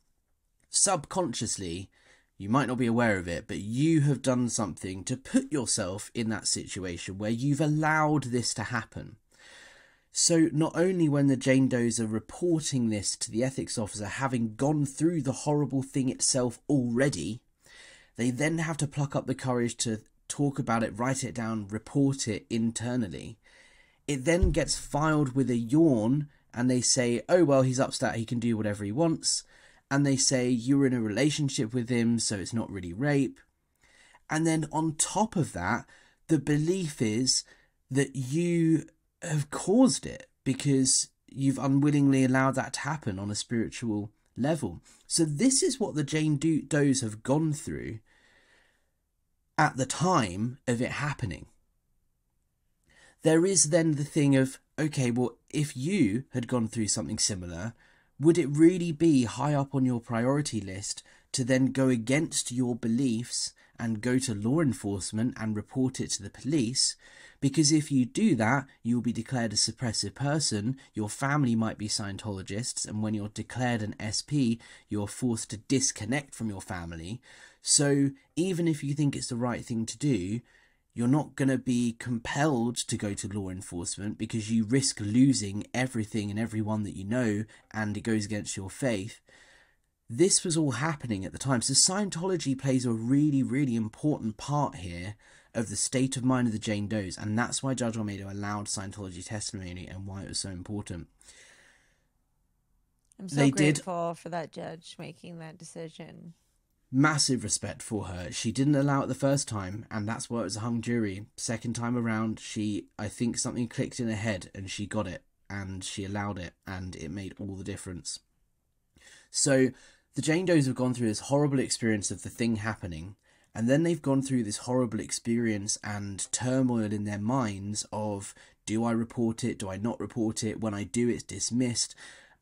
subconsciously, you might not be aware of it, but you have done something to put yourself in that situation where you've allowed this to happen. So not only when the Jane Does are reporting this to the ethics officer, having gone through the horrible thing itself already, they then have to pluck up the courage to talk about it, write it down, report it internally. It then gets filed with a yawn, and they say, oh, well, he's upstat, he can do whatever he wants. And they say, you're in a relationship with him, so it's not really rape. And then on top of that, the belief is that you have caused it because you've unwillingly allowed that to happen on a spiritual level. So this is what the Jane Does have gone through at the time of it happening. There is then the thing of, okay, well, if you had gone through something similar, would it really be high up on your priority list to then go against your beliefs and go to law enforcement and report it to the police? Because if you do that, you'll be declared a suppressive person, your family might be Scientologists, and when you're declared an SP, you're forced to disconnect from your family. So even if you think it's the right thing to do, you're not going to be compelled to go to law enforcement because you risk losing everything and everyone that you know, and it goes against your faith. This was all happening at the time. So Scientology plays a really, really important part here of the state of mind of the Jane Does, and that's why Judge Almeida allowed Scientology testimony and why it was so important. I'm so grateful for that judge making that decision. Massive respect for her. She didn't allow it the first time, and that's why it was a hung jury. Second time around, I think something clicked in her head and she got it, and she allowed it, and it made all the difference. So the Jane Does have gone through this horrible experience of the thing happening, and then they've gone through this horrible experience and turmoil in their minds of, do I report it? Do I not report it? When I do, it's dismissed.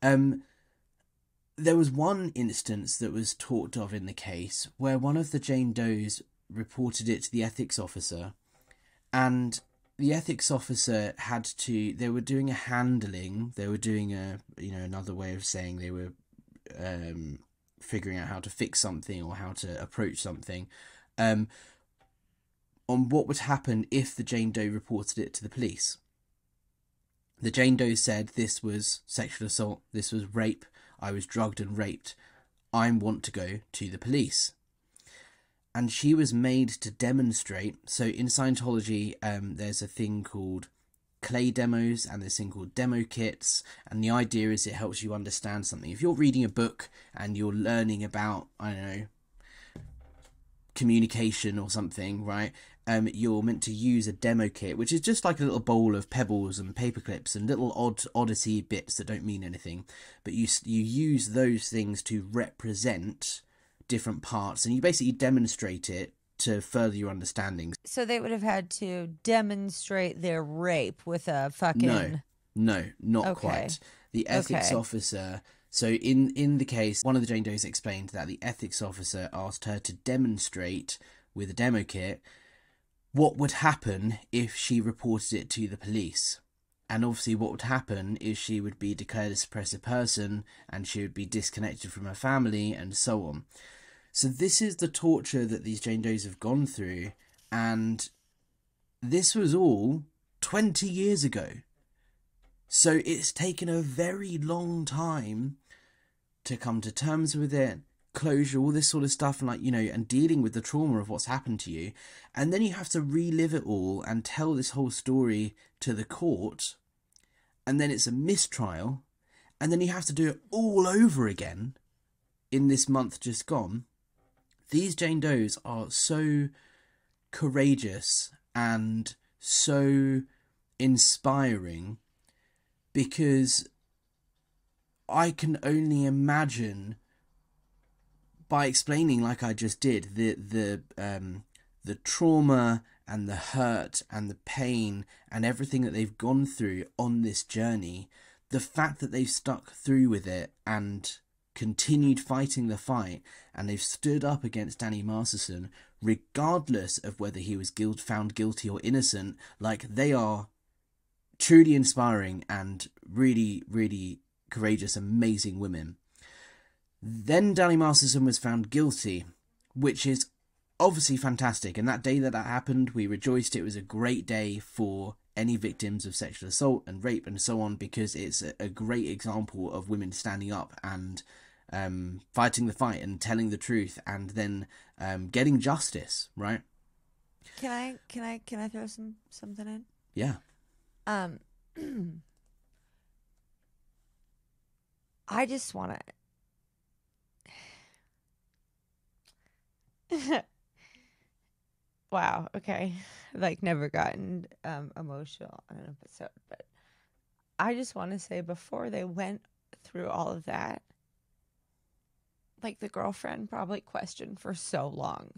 There was one instance that was talked of in the case where one of the Jane Does reported it to the ethics officer, and the ethics officer they were doing a handling, they were doing another way of saying they were figuring out how to fix something or how to approach something, on what would happen if the Jane Doe reported it to the police. The Jane Doe said, this was sexual assault, this was rape, I was drugged and raped, I want to go to the police. And she was made to demonstrate. So in Scientology, there's a thing called clay demos and this thing called demo kits, and the idea is it helps you understand something. If you're reading a book and you're learning about, I don't know, communication or something, right, you're meant to use a demo kit, which is just like a little bowl of pebbles and paper clips and little oddity bits that don't mean anything, but you use those things to represent different parts, and you basically demonstrate it to further your understanding. So they would have had to demonstrate their rape with a fucking... No, not quite. The ethics officer... So in the case, one of the Jane Does explained that the ethics officer asked her to demonstrate with a demo kit what would happen if she reported it to the police. And obviously what would happen is she would be declared a suppressive person and she would be disconnected from her family and so on. So this is the torture that these Jane Does have gone through, and this was all 20 years ago. So it's taken a very long time to come to terms with it, closure, all this sort of stuff, and and dealing with the trauma of what's happened to you. And then you have to relive it all and tell this whole story to the court, and then it's a mistrial, and then you have to do it all over again in this month just gone. These Jane Does are so courageous and so inspiring, because I can only imagine, by explaining like I just did, the trauma and the hurt and the pain and everything that they've gone through on this journey, the fact that they've stuck through with it and continued fighting the fight, and they've stood up against Danny Masterson regardless of whether he was found guilty or innocent. Like, they are truly inspiring and really, really courageous, amazing women. Then Danny Masterson was found guilty, which is obviously fantastic, and that day that happened, we rejoiced. It was a great day for any victims of sexual assault and rape and so on, because it's a great example of women standing up and fighting the fight and telling the truth, and then getting justice, right? Can I throw something in? Yeah. I just want to... Wow, okay. Like, never gotten emotional on an episode, but I just want to say, before they went through all of that, like the girlfriend probably questioned for so long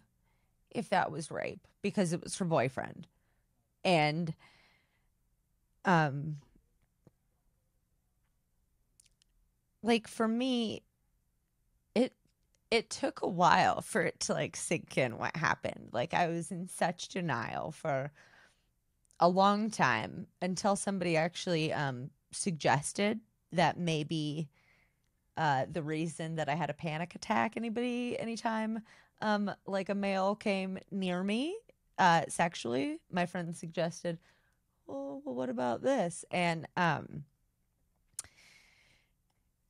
if that was rape because it was her boyfriend. And like for me, it took a while for it to like sink in what happened. Like I was in such denial for a long time until somebody actually suggested that maybe the reason that I had a panic attack anytime like a male came near me sexually, my friend suggested, oh, well, what about this? And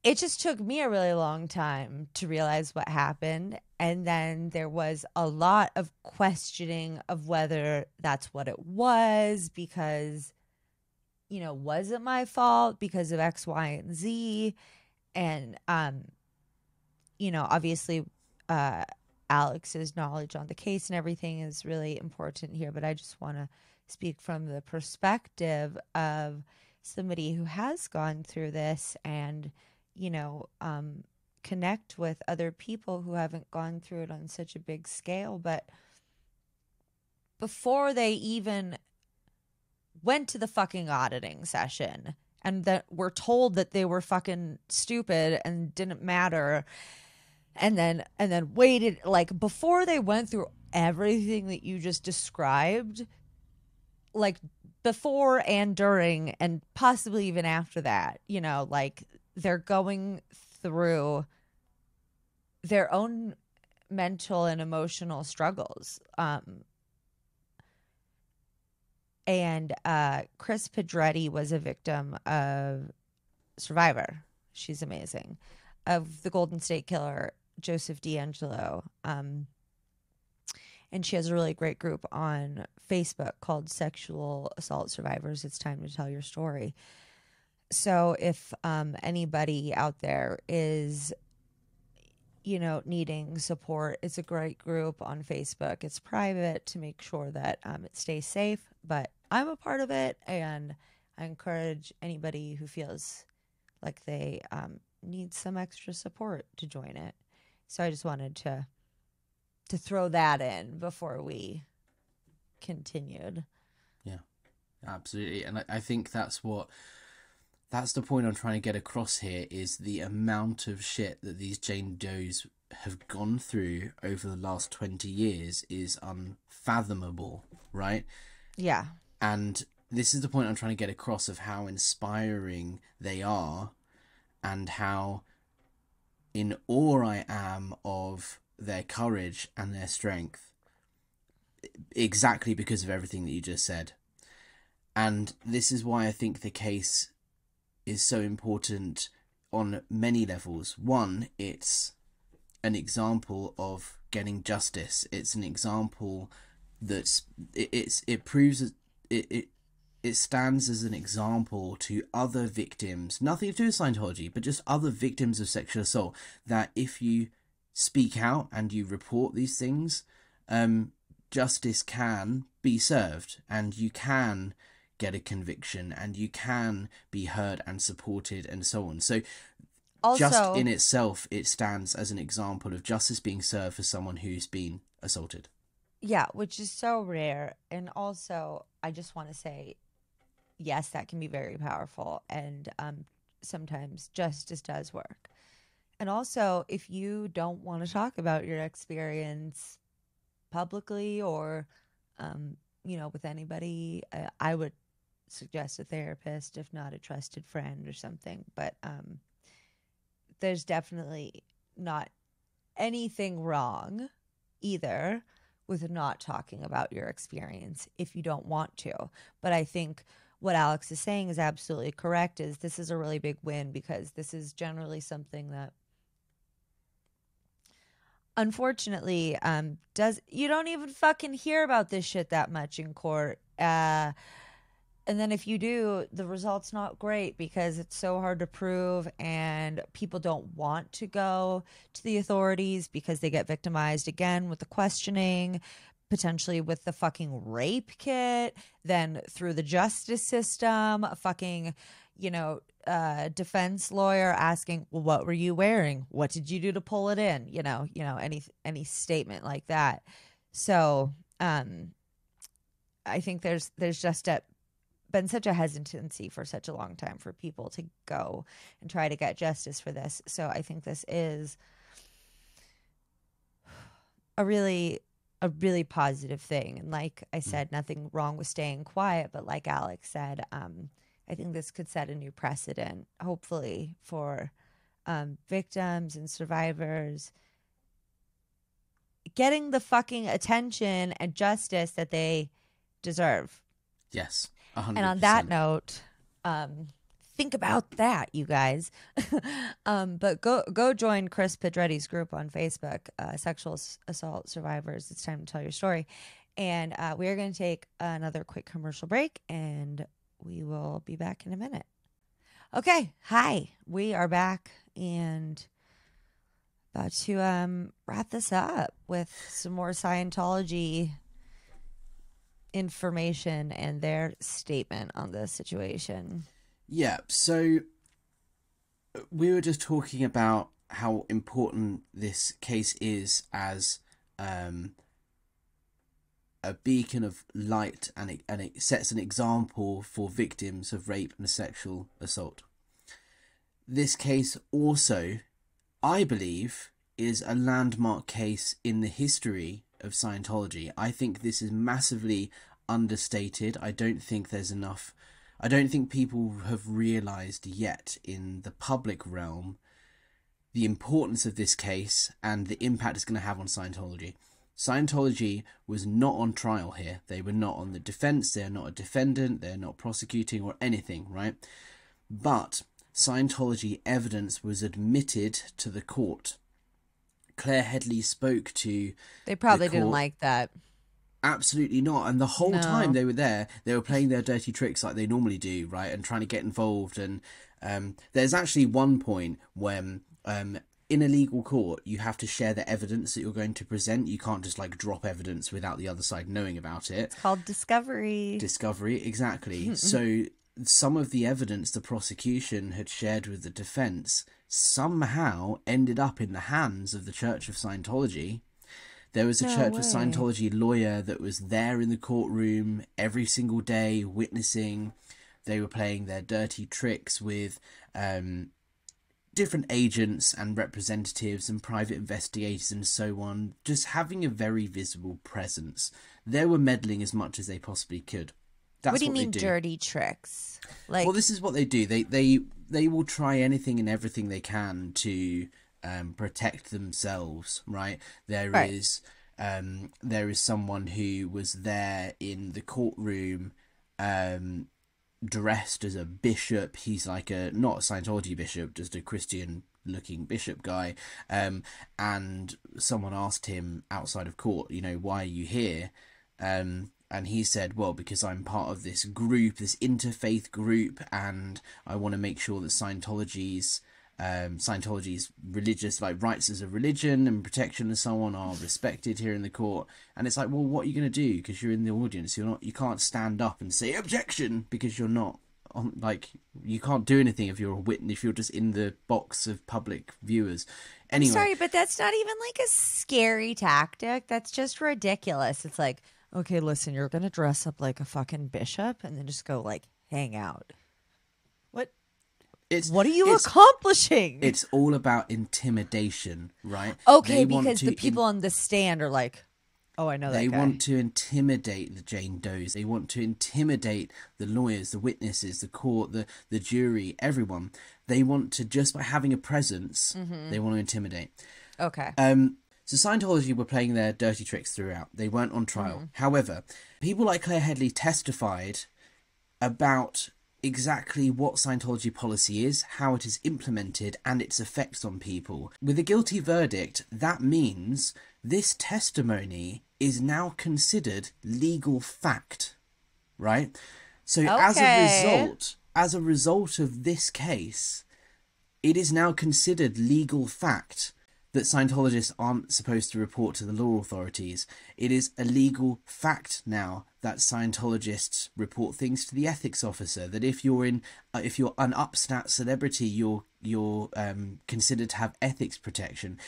it just took me a really long time to realize what happened. And then there was a lot of questioning of whether that's what it was because, you know, was it my fault because of X, Y, and Z? And, you know, obviously, Alex's knowledge on the case and everything is really important here, but I just want to speak from the perspective of somebody who has gone through this and, you know, connect with other people who haven't gone through it on such a big scale. But before they even went to the fucking auditing session and that were told that they were fucking stupid and didn't matter, and then waited, like before they went through everything that you just described, like before and during and possibly even after that, you know, like they're going through their own mental and emotional struggles. And Chris Pedretti was a victim of Survivor. She's amazing. Of the Golden State Killer, Joseph D'Angelo. And she has a really great group on Facebook called Sexual Assault Survivors. It's time to tell your story. So if anybody out there is, you know, needing support, it's a great group on Facebook. It's private to make sure that it stays safe, but I'm a part of it, and I encourage anybody who feels like they need some extra support to join it. So I just wanted to throw that in before we continued. Yeah, absolutely. And I think that's the point I'm trying to get across here, is the amount of shit that these Jane Does have gone through over the last 20 years is unfathomable, right? Yeah. And this is the point I'm trying to get across of how inspiring they are and how in awe I am of their courage and their strength, exactly because of everything that you just said. And this is why I think the case is so important on many levels. One, it's an example of getting justice. It's an example that's it proves it stands as an example to other victims, nothing to do with Scientology, but just other victims of sexual assault, that if you speak out and you report these things, justice can be served and you can get a conviction and you can be heard and supported and so on. So Also, just in itself, it stands as an example of justice being served for someone who's been assaulted. yeah, which is so rare. And also, I just want to say, yes, that can be very powerful. And sometimes justice does work. And also, if you don't want to talk about your experience publicly or, you know, with anybody, I would suggest a therapist, if not a trusted friend or something. But there's definitely not anything wrong either with not talking about your experience if you don't want to. But I think what Alex is saying is absolutely correct, is this is a really big win because this is generally something that unfortunately you don't even fucking hear about this shit that much in court. And then if you do, the result's not great because it's so hard to prove and people don't want to go to the authorities because they get victimized again with the questioning, potentially with the fucking rape kit, then through the justice system, fucking, defense lawyer asking, well, what were you wearing? What did you do to pull it in? Any statement like that. So I think there's just been such a hesitancy for such a long time for people to go and try to get justice for this. So I think this is a really positive thing. And like I said, nothing wrong with staying quiet, but like Alex said, I think this could set a new precedent, hopefully, for victims and survivors getting the fucking attention and justice that they deserve. Yes, 100%. And on that note, think about that, you guys. But go join Chris Pedretti's group on Facebook, Sexual Assault Survivors. It's time to tell your story. And we are going to take another quick commercial break, and we will be back in a minute. Okay, hi. We are back and about to wrap this up with some more Scientology information and their statement on this situation. Yeah, so we were just talking about how important this case is as a beacon of light, and it sets an example for victims of rape and sexual assault. This case also, I believe, is a landmark case in the history of Scientology. I think this is massively understated. I don't think people have realised yet in the public realm the importance of this case and the impact it's going to have on Scientology. Scientology was not on trial here. They were not on the defence. They're not a defendant. They're not prosecuting or anything, right? But Scientology evidence was admitted to the court. Claire Headley spoke to They probably the court. didn't like that. Absolutely not. And the whole No. time they were there, they were playing their dirty tricks like they normally do, right? And trying to get involved. And there's actually one point when in a legal court, you have to share the evidence that you're going to present. You can't just like drop evidence without the other side knowing about it. It's called discovery. Discovery, exactly. So some of the evidence the prosecution had shared with the defence somehow ended up in the hands of the Church of Scientology. There was a No Church way. of Scientology lawyer that was there in the courtroom every single day witnessing. They were playing their dirty tricks with different agents and representatives and private investigators and so on, just having a very visible presence. They were meddling as much as they possibly could. That's What do you they mean do. dirty tricks? Like, Well, this is what they do. They will try anything and everything they can to protect themselves, right? There is someone who was there in the courtroom dressed as a bishop. He's like not a Scientology bishop, just a Christian looking bishop guy, and someone asked him outside of court, why are you here? And he said, well, because I'm part of this group, this interfaith group, and I want to make sure that Scientology's religious rights as a religion and protection and so on are respected here in the court. And it's like, well, what are you going to do? Because you're in the audience, you can't stand up and say objection because you're not on, you can't do anything if you're a witness, if you're just in the box of public viewers. Anyway, I'm sorry, but that's not even like a scary tactic. That's just ridiculous. It's like, okay, listen, you're going to dress up like a fucking bishop and then just go hang out. What are you accomplishing? It's all about intimidation, right? Okay, They want because to the people on the stand are like, oh, I know that They guy. want to intimidate the Jane Does. They want to intimidate the lawyers, the witnesses, the court, the jury, everyone. They want to, just by having a presence, they want to intimidate. Okay. So Scientology were playing their dirty tricks throughout. They weren't on trial. However, people like Claire Headley testified about exactly what Scientology policy is, how it is implemented, and its effects on people. With a guilty verdict, that means this testimony is now considered legal fact, right? So as a result of this case, it is now considered legal fact that Scientologists aren't supposed to report to the law authorities. It is a legal fact now that Scientologists report things to the ethics officer. That if you're an Upstat celebrity, you're considered to have ethics protection.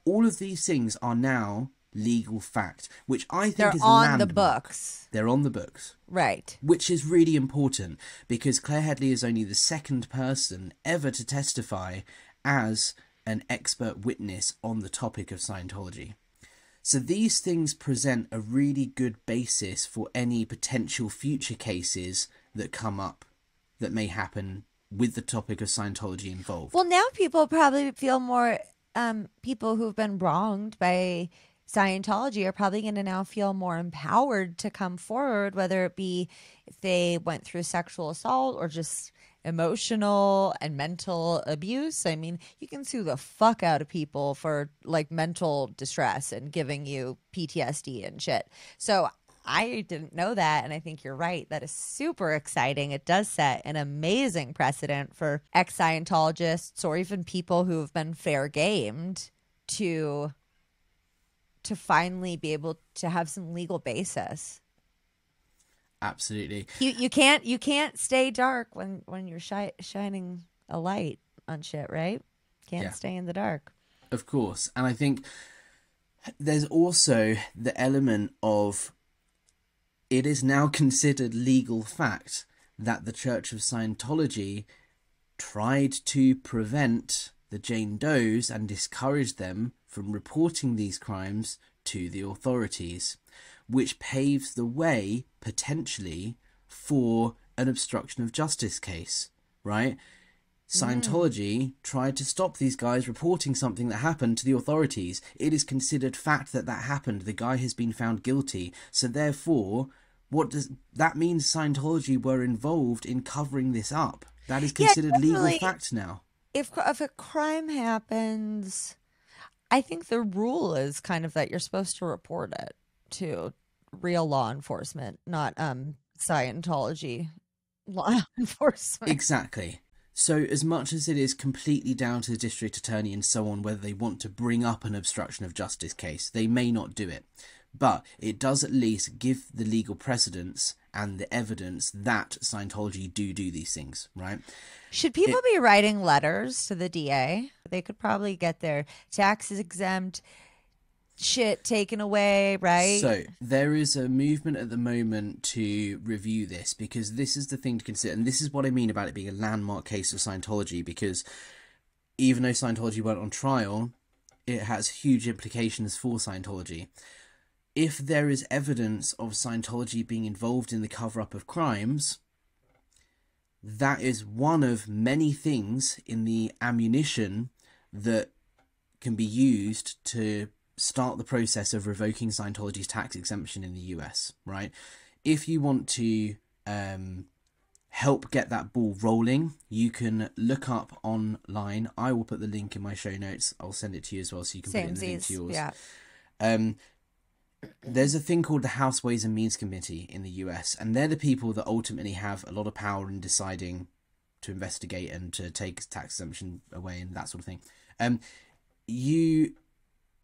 All of these things are now legal fact, which I think They're is a on landmark. the books. They're on the books. Right. Which is really important, because Claire Headley is only the second person ever to testify as an expert witness on the topic of Scientology. So these things present a really good basis for any potential future cases that come up that may happen with the topic of Scientology involved. Well, now people probably feel more, people who've been wronged by Scientology are probably going to now feel more empowered to come forward, whether it be if they went through sexual assault or just emotional and mental abuse. I mean, you can sue the fuck out of people for like mental distress and giving you PTSD and shit. So I didn't know that, and I think you're right. That is super exciting. It does set an amazing precedent for ex-Scientologists or even people who have been fair gamed to finally be able to have some legal basis. Absolutely. You can't stay dark when you're shining a light on shit, right? Can't stay in the dark. Of course. And I think there's also the element of it is now considered legal fact that the Church of Scientology tried to prevent the Jane Does and discourage them from reporting these crimes to the authorities, which paves the way, potentially, for an obstruction of justice case, right? Scientology tried to stop these guys reporting something that happened to the authorities. It is considered fact that happened. The guy has been found guilty. So therefore, what does that mean? Scientology were involved in covering this up. That is considered legal fact now. If a crime happens, I think the rule is kind of that you're supposed to report it to real law enforcement, not Scientology law enforcement. Exactly. So as much as it is completely down to the district attorney and so on whether they want to bring up an obstruction of justice case, they may not do it. But it does at least give the legal precedence and the evidence that Scientology do these things, right? Should people be writing letters to the DA? They could probably get their taxes exempt, shit taken away, right? So there is a movement at the moment to review this, because this is the thing to consider. And this is what I mean about it being a landmark case of Scientology, because even though Scientology went on trial, it has huge implications for Scientology. If there is evidence of Scientology being involved in the cover-up of crimes, that is one of many things in the ammunition that can be used to start the process of revoking Scientology's tax exemption in the US, right? If you want to help get that ball rolling, you can look up online. I will put the link in my show notes. I'll send it to you as well so you can put it in the link to yours. Yeah. There's a thing called the House Ways and Means Committee in the US, and they're the people that ultimately have a lot of power in deciding to investigate and to take tax exemption away and that sort of thing.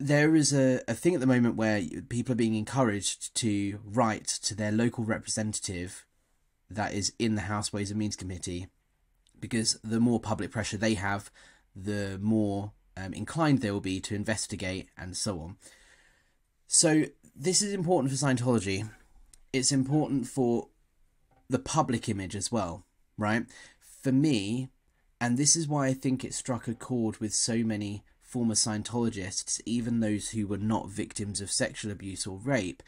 There is a thing at the moment where people are being encouraged to write to their local representative that is in the House Ways and Means Committee, because the more public pressure they have, the more inclined they will be to investigate and so on. So this is important for Scientology. It's important for the public image as well, right? For me, and this is why I think it struck a chord with so many former Scientologists, even those who were not victims of sexual abuse or rape.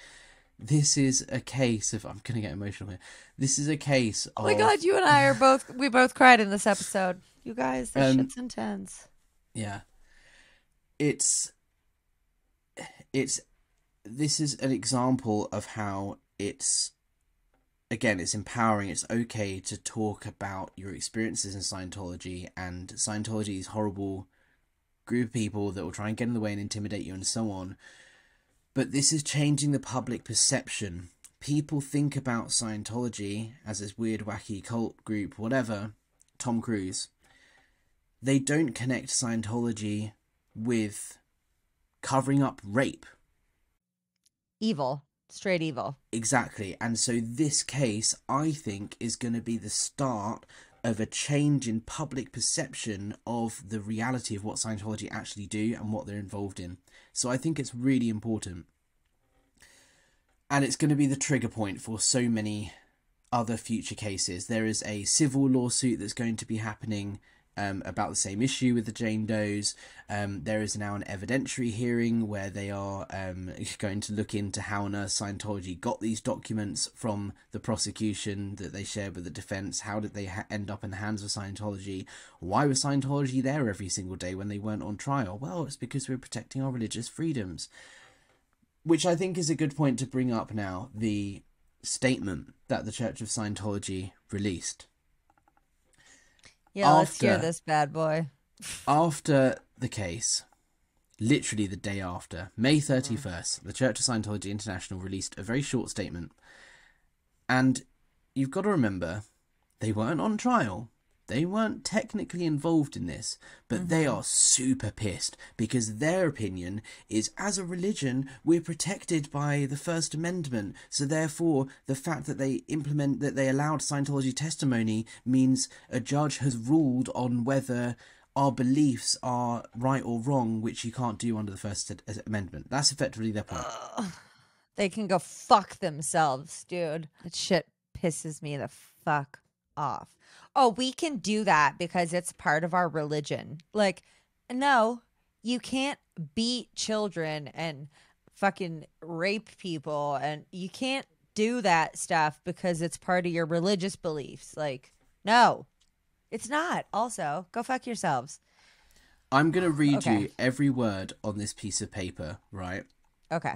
This is a case of, I'm going to get emotional here. This is a case of... Oh my God, you and I we both cried in this episode. You guys, this shit's intense. Yeah. This is an example of how it's empowering. It's okay to talk about your experiences in Scientology, and Scientology's horrible group of people that will try and get in the way and intimidate you and so on. But this is changing the public perception. People think about Scientology as this weird, wacky cult group, whatever, Tom Cruise. They don't connect Scientology with covering up rape. Evil. Straight evil. Exactly. And so this case, I think, is going to be the start of a change in public perception of the reality of what Scientology actually do and what they're involved in. So I think it's really important. And it's going to be the trigger point for so many other future cases. There is a civil lawsuit that's going to be happening about the same issue with the Jane Does. There is now an evidentiary hearing where they are going to look into how on earth Scientology got these documents from the prosecution that they shared with the defense. How did they end up in the hands of Scientology? Why was Scientology there every single day when they weren't on trial? Well, it's because we were protecting our religious freedoms. Which I think is a good point to bring up now, the statement that the Church of Scientology released. Yeah, let's hear this bad boy. After the case, literally the day after, May 31st, the Church of Scientology International released a very short statement. And you've got to remember, they weren't on trial. They weren't technically involved in this, but they are super pissed because their opinion is, as a religion, we're protected by the First Amendment. So therefore, the fact that they allowed Scientology testimony means a judge has ruled on whether our beliefs are right or wrong, which you can't do under the First Amendment. That's effectively their point. They can go fuck themselves, dude. That shit pisses me the fuck off. Oh, we can do that because it's part of our religion. Like, no, you can't beat children and fucking rape people, and you can't do that stuff because it's part of your religious beliefs. Like, no, it's not. Also, go fuck yourselves. I'm going to read you every word on this piece of paper, right? Okay.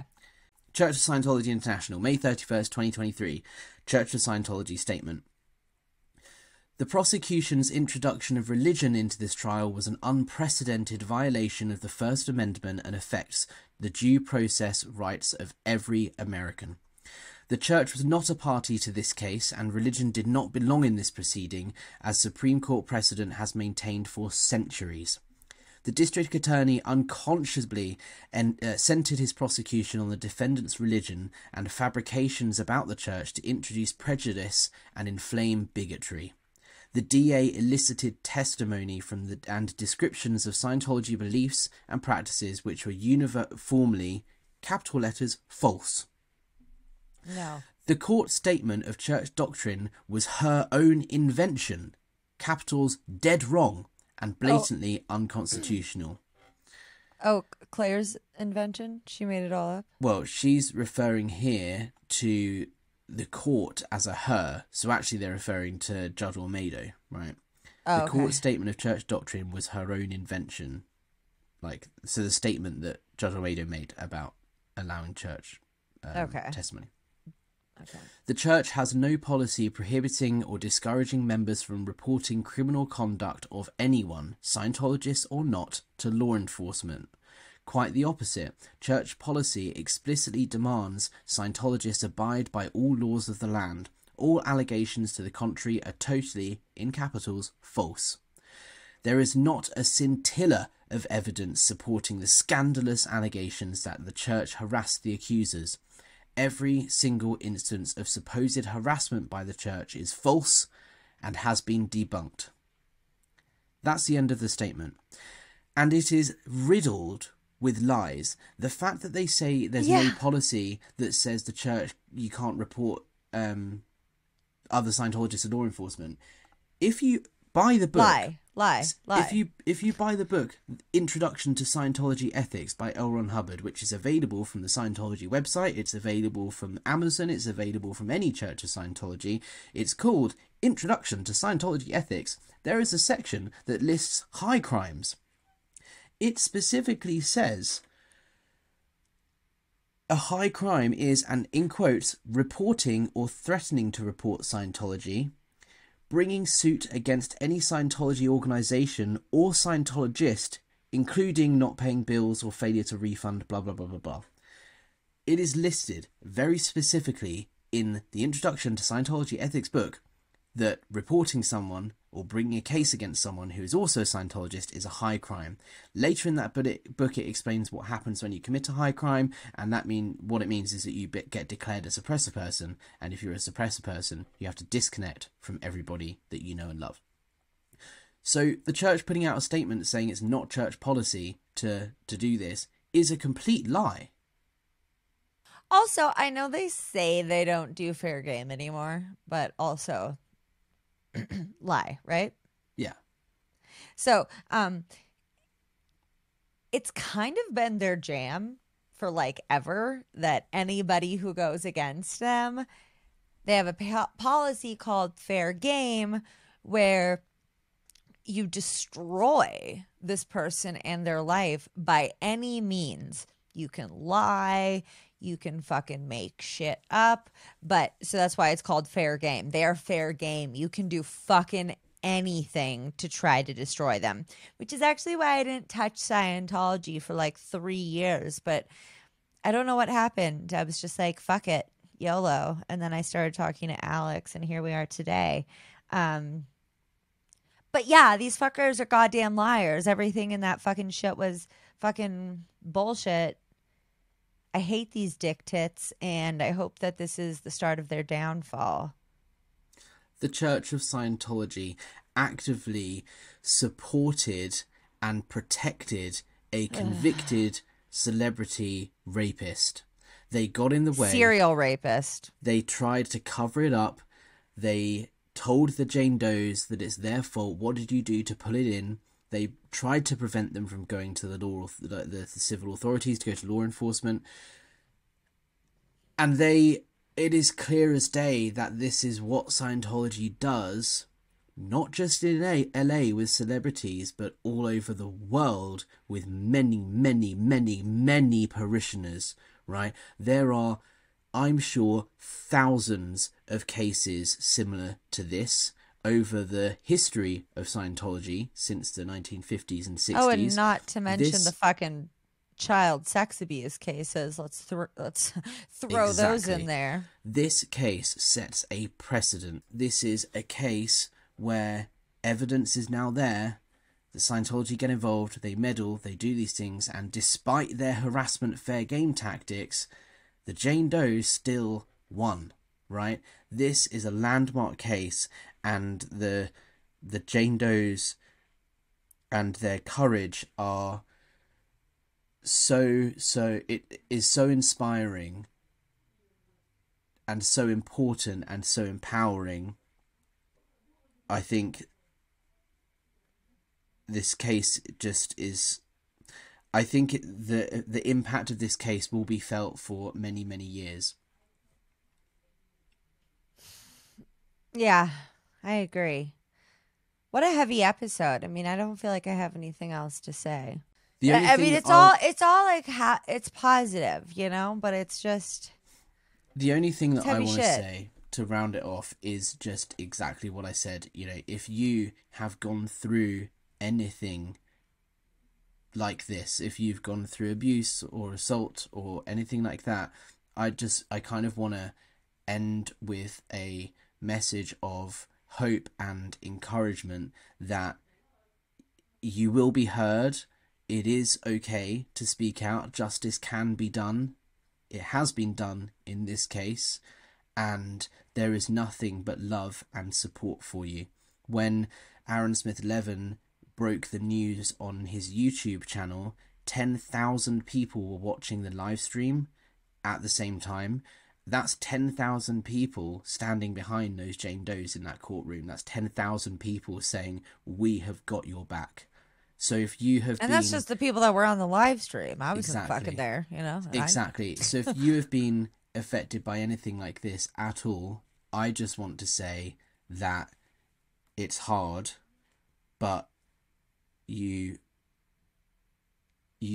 Church of Scientology International, May 31st, 2023. Church of Scientology Statement. The prosecution's introduction of religion into this trial was an unprecedented violation of the First Amendment and affects the due process rights of every American. The Church was not a party to this case, and religion did not belong in this proceeding, as Supreme Court precedent has maintained for centuries. The district attorney unconsciously centered his prosecution on the defendant's religion and fabrications about the church to introduce prejudice and inflame bigotry. The DA elicited testimony from and descriptions of Scientology beliefs and practices which were uniformly, capital letters, false. No. The court statement of church doctrine was her own invention, capitals dead wrong, and blatantly unconstitutional. Oh, Claire's invention? She made it all up? Well, she's referring here to the court as a her, so actually they're referring to Judge Olmedo, right? Oh, the court statement of church doctrine was her own invention. So the statement that Judge Olmedo made about allowing church testimony. Okay. The church has no policy prohibiting or discouraging members from reporting criminal conduct of anyone, Scientologist or not, to law enforcement. Quite the opposite. Church policy explicitly demands Scientologists abide by all laws of the land. All allegations to the contrary are totally, in capitals, false. There is not a scintilla of evidence supporting the scandalous allegations that the church harassed the accusers. Every single instance of supposed harassment by the church is false and has been debunked. That's the end of the statement. And it is riddled with lies. The fact that they say there's no policy that says the church, you can't report other Scientologists to law enforcement. If you buy the book... Lie. If you buy the book Introduction to Scientology Ethics by L. Ron Hubbard, which is available from the Scientology website, it's available from Amazon, it's available from any Church of Scientology, it's called Introduction to Scientology Ethics, there is a section that lists high crimes. It specifically says a high crime is an, in quotes, reporting or threatening to report Scientology, bringing suit against any Scientology organisation or Scientologist, including not paying bills or failure to refund, blah, blah, blah, blah, blah. It is listed very specifically in the Introduction to Scientology Ethics book that reporting someone or bringing a case against someone who is also a Scientologist is a high crime. Later in that book, it explains what happens when you commit a high crime, and what it means is that you get declared a suppressor person, and if you're a suppressor person, you have to disconnect from everybody that you know and love. So the church putting out a statement saying it's not church policy to do this is a complete lie. Also, I know they say they don't do fair game anymore, but also lie, right? Yeah. So, it's kind of been their jam for like ever that anybody who goes against them, they have a policy called fair game where you destroy this person and their life by any means. You can lie, you can fucking make shit up, but so that's why it's called fair game. They are fair game. You can do fucking anything to try to destroy them, which is actually why I didn't touch Scientology for like 3 years, but I don't know what happened. I was just like, fuck it, YOLO. And then I started talking to Alex, and here we are today. But yeah, these fuckers are goddamn liars. Everything in that fucking shit was fucking bullshit. I hate these dick tits, and I hope that this is the start of their downfall. The Church of Scientology actively supported and protected a convicted celebrity rapist. They got in the way. Serial rapist. They tried to cover it up. They told the Jane Does that it's their fault. What did you do to pull it in? They tried to prevent them from going to the civil authorities, to go to law enforcement. And it is clear as day that this is what Scientology does, not just in LA with celebrities, but all over the world with many, many, many, many parishioners, right? There are, I'm sure, thousands of cases similar to this over the history of Scientology since the 1950s and 60s. Oh, and not to mention the fucking child sex abuse cases. Let's throw those in there. This case sets a precedent. This is a case where evidence is now there. The Scientology get involved, they meddle, they do these things, and despite their harassment fair game tactics, the Jane Does still won, right? This is a landmark case, and the Jane Does and their courage are it is so inspiring and so important and so empowering. I think this case just is, I think the impact of this case will be felt for many, many years. Yeah, I agree. What a heavy episode. I mean, I don't feel like I have anything else to say. I mean, it's all like it's positive, you know, but it's just the only thing that I want to shit. say to round it off is just exactly what I said. You know, if you have gone through anything like this, if you've gone through abuse or assault or anything like that, I kind of want to end with a message of hope and encouragement that you will be heard. It is okay to speak out. Justice can be done. It has been done in this case, and there is nothing but love and support for you. When Aaron Smith Levin broke the news on his YouTube channel, 10,000 people were watching the live stream at the same time. That's 10,000 people standing behind those Jane Does in that courtroom. That's 10,000 people saying, "We have got your back." So if you have And that's just the people that were on the live stream. I wasn't Exactly. fucking there, you know? Exactly. So if you have been affected by anything like this at all, I just want to say that it's hard, but you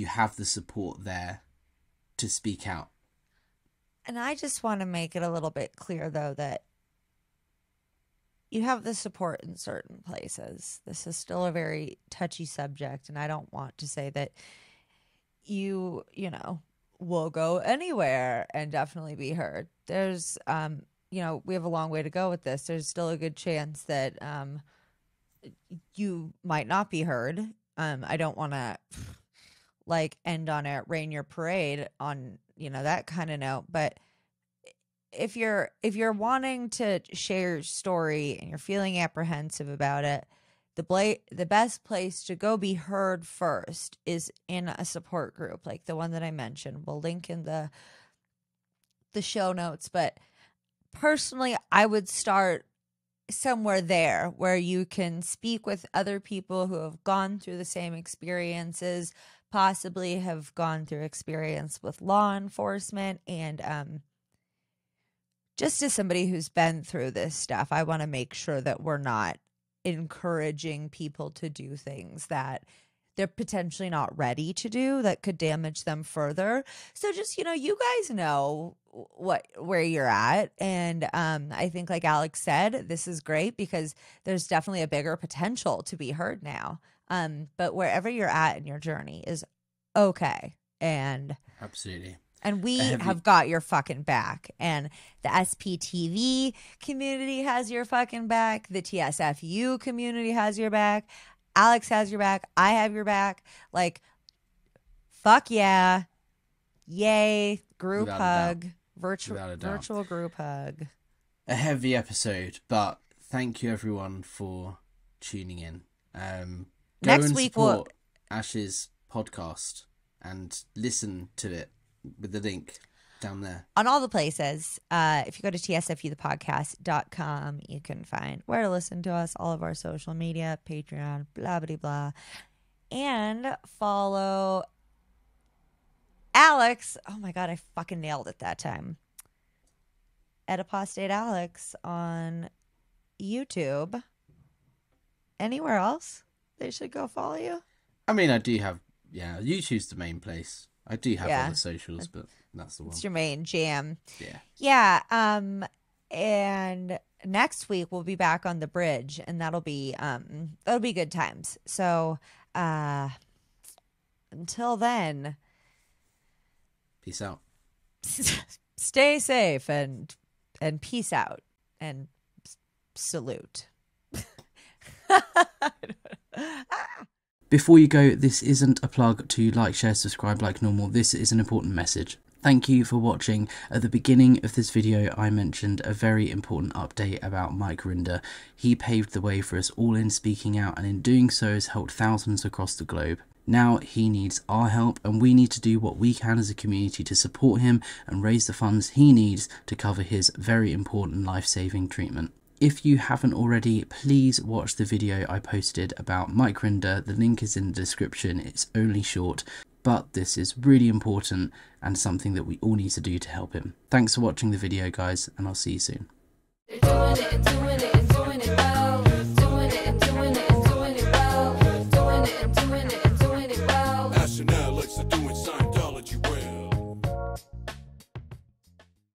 have the support there to speak out. And I just want to make it a little bit clear, though, that you have the support in certain places. This is still a very touchy subject, and I don't want to say that you know, will go anywhere and definitely be heard. There's, you know, we have a long way to go with this. There's still a good chance that you might not be heard. I don't want to like end on a rain your parade on, you know, that kind of note, but if you're wanting to share your story and you're feeling apprehensive about it, the best place to go be heard first is in a support group like the one that I mentioned. We'll link in the show notes, but personally, I would start somewhere there where you can speak with other people who have gone through the same experiences, possibly have gone through experience with law enforcement, and just as somebody who's been through this stuff, I want to make sure that we're not encouraging people to do things that they're potentially not ready to do that could damage them further. So just, you know, you guys know where you're at. And I think like Alex said, this is great because there's definitely a bigger potential to be heard now. But wherever you're at in your journey is okay. And Absolutely. And we have got your fucking back. And the SPTV community has your fucking back. The TSFU community has your back. Alex has your back. I have your back. Like, fuck yeah. Yay. Group hug. Virtual group hug. A heavy episode, but thank you everyone for tuning in. Next and week support Ash's podcast and listen to it with the link down there. On all the places. If you go to tsfuthepodcast.com, you can find where to listen to us, all of our social media, Patreon, blah, blah, blah. And follow Alex. Oh my God, I fucking nailed it that time. At Apostate Alex on YouTube. Anywhere else they should go follow you? I mean, I do have, YouTube's the main place. I do have other socials, but that's the one. It's your main jam. Yeah. Yeah. And next week we'll be back on the bridge, and that'll be good times. So until then, peace out. Stay safe and peace out and salute. Before you go, this isn't a plug to like, share, subscribe like normal. This is an important message. Thank you for watching. At the beginning of this video, I mentioned a very important update about Mike Rinder. He paved the way for us all in speaking out, and in doing so has helped thousands across the globe. Now he needs our help, and we need to do what we can as a community to support him and raise the funds he needs to cover his very important life-saving treatment. If you haven't already, please watch the video I posted about Mike Rinder. The link is in the description. It's only short, but this is really important and something that we all need to do to help him. Thanks for watching the video, guys, and I'll see you soon. They're doing it and doing it and doing it well.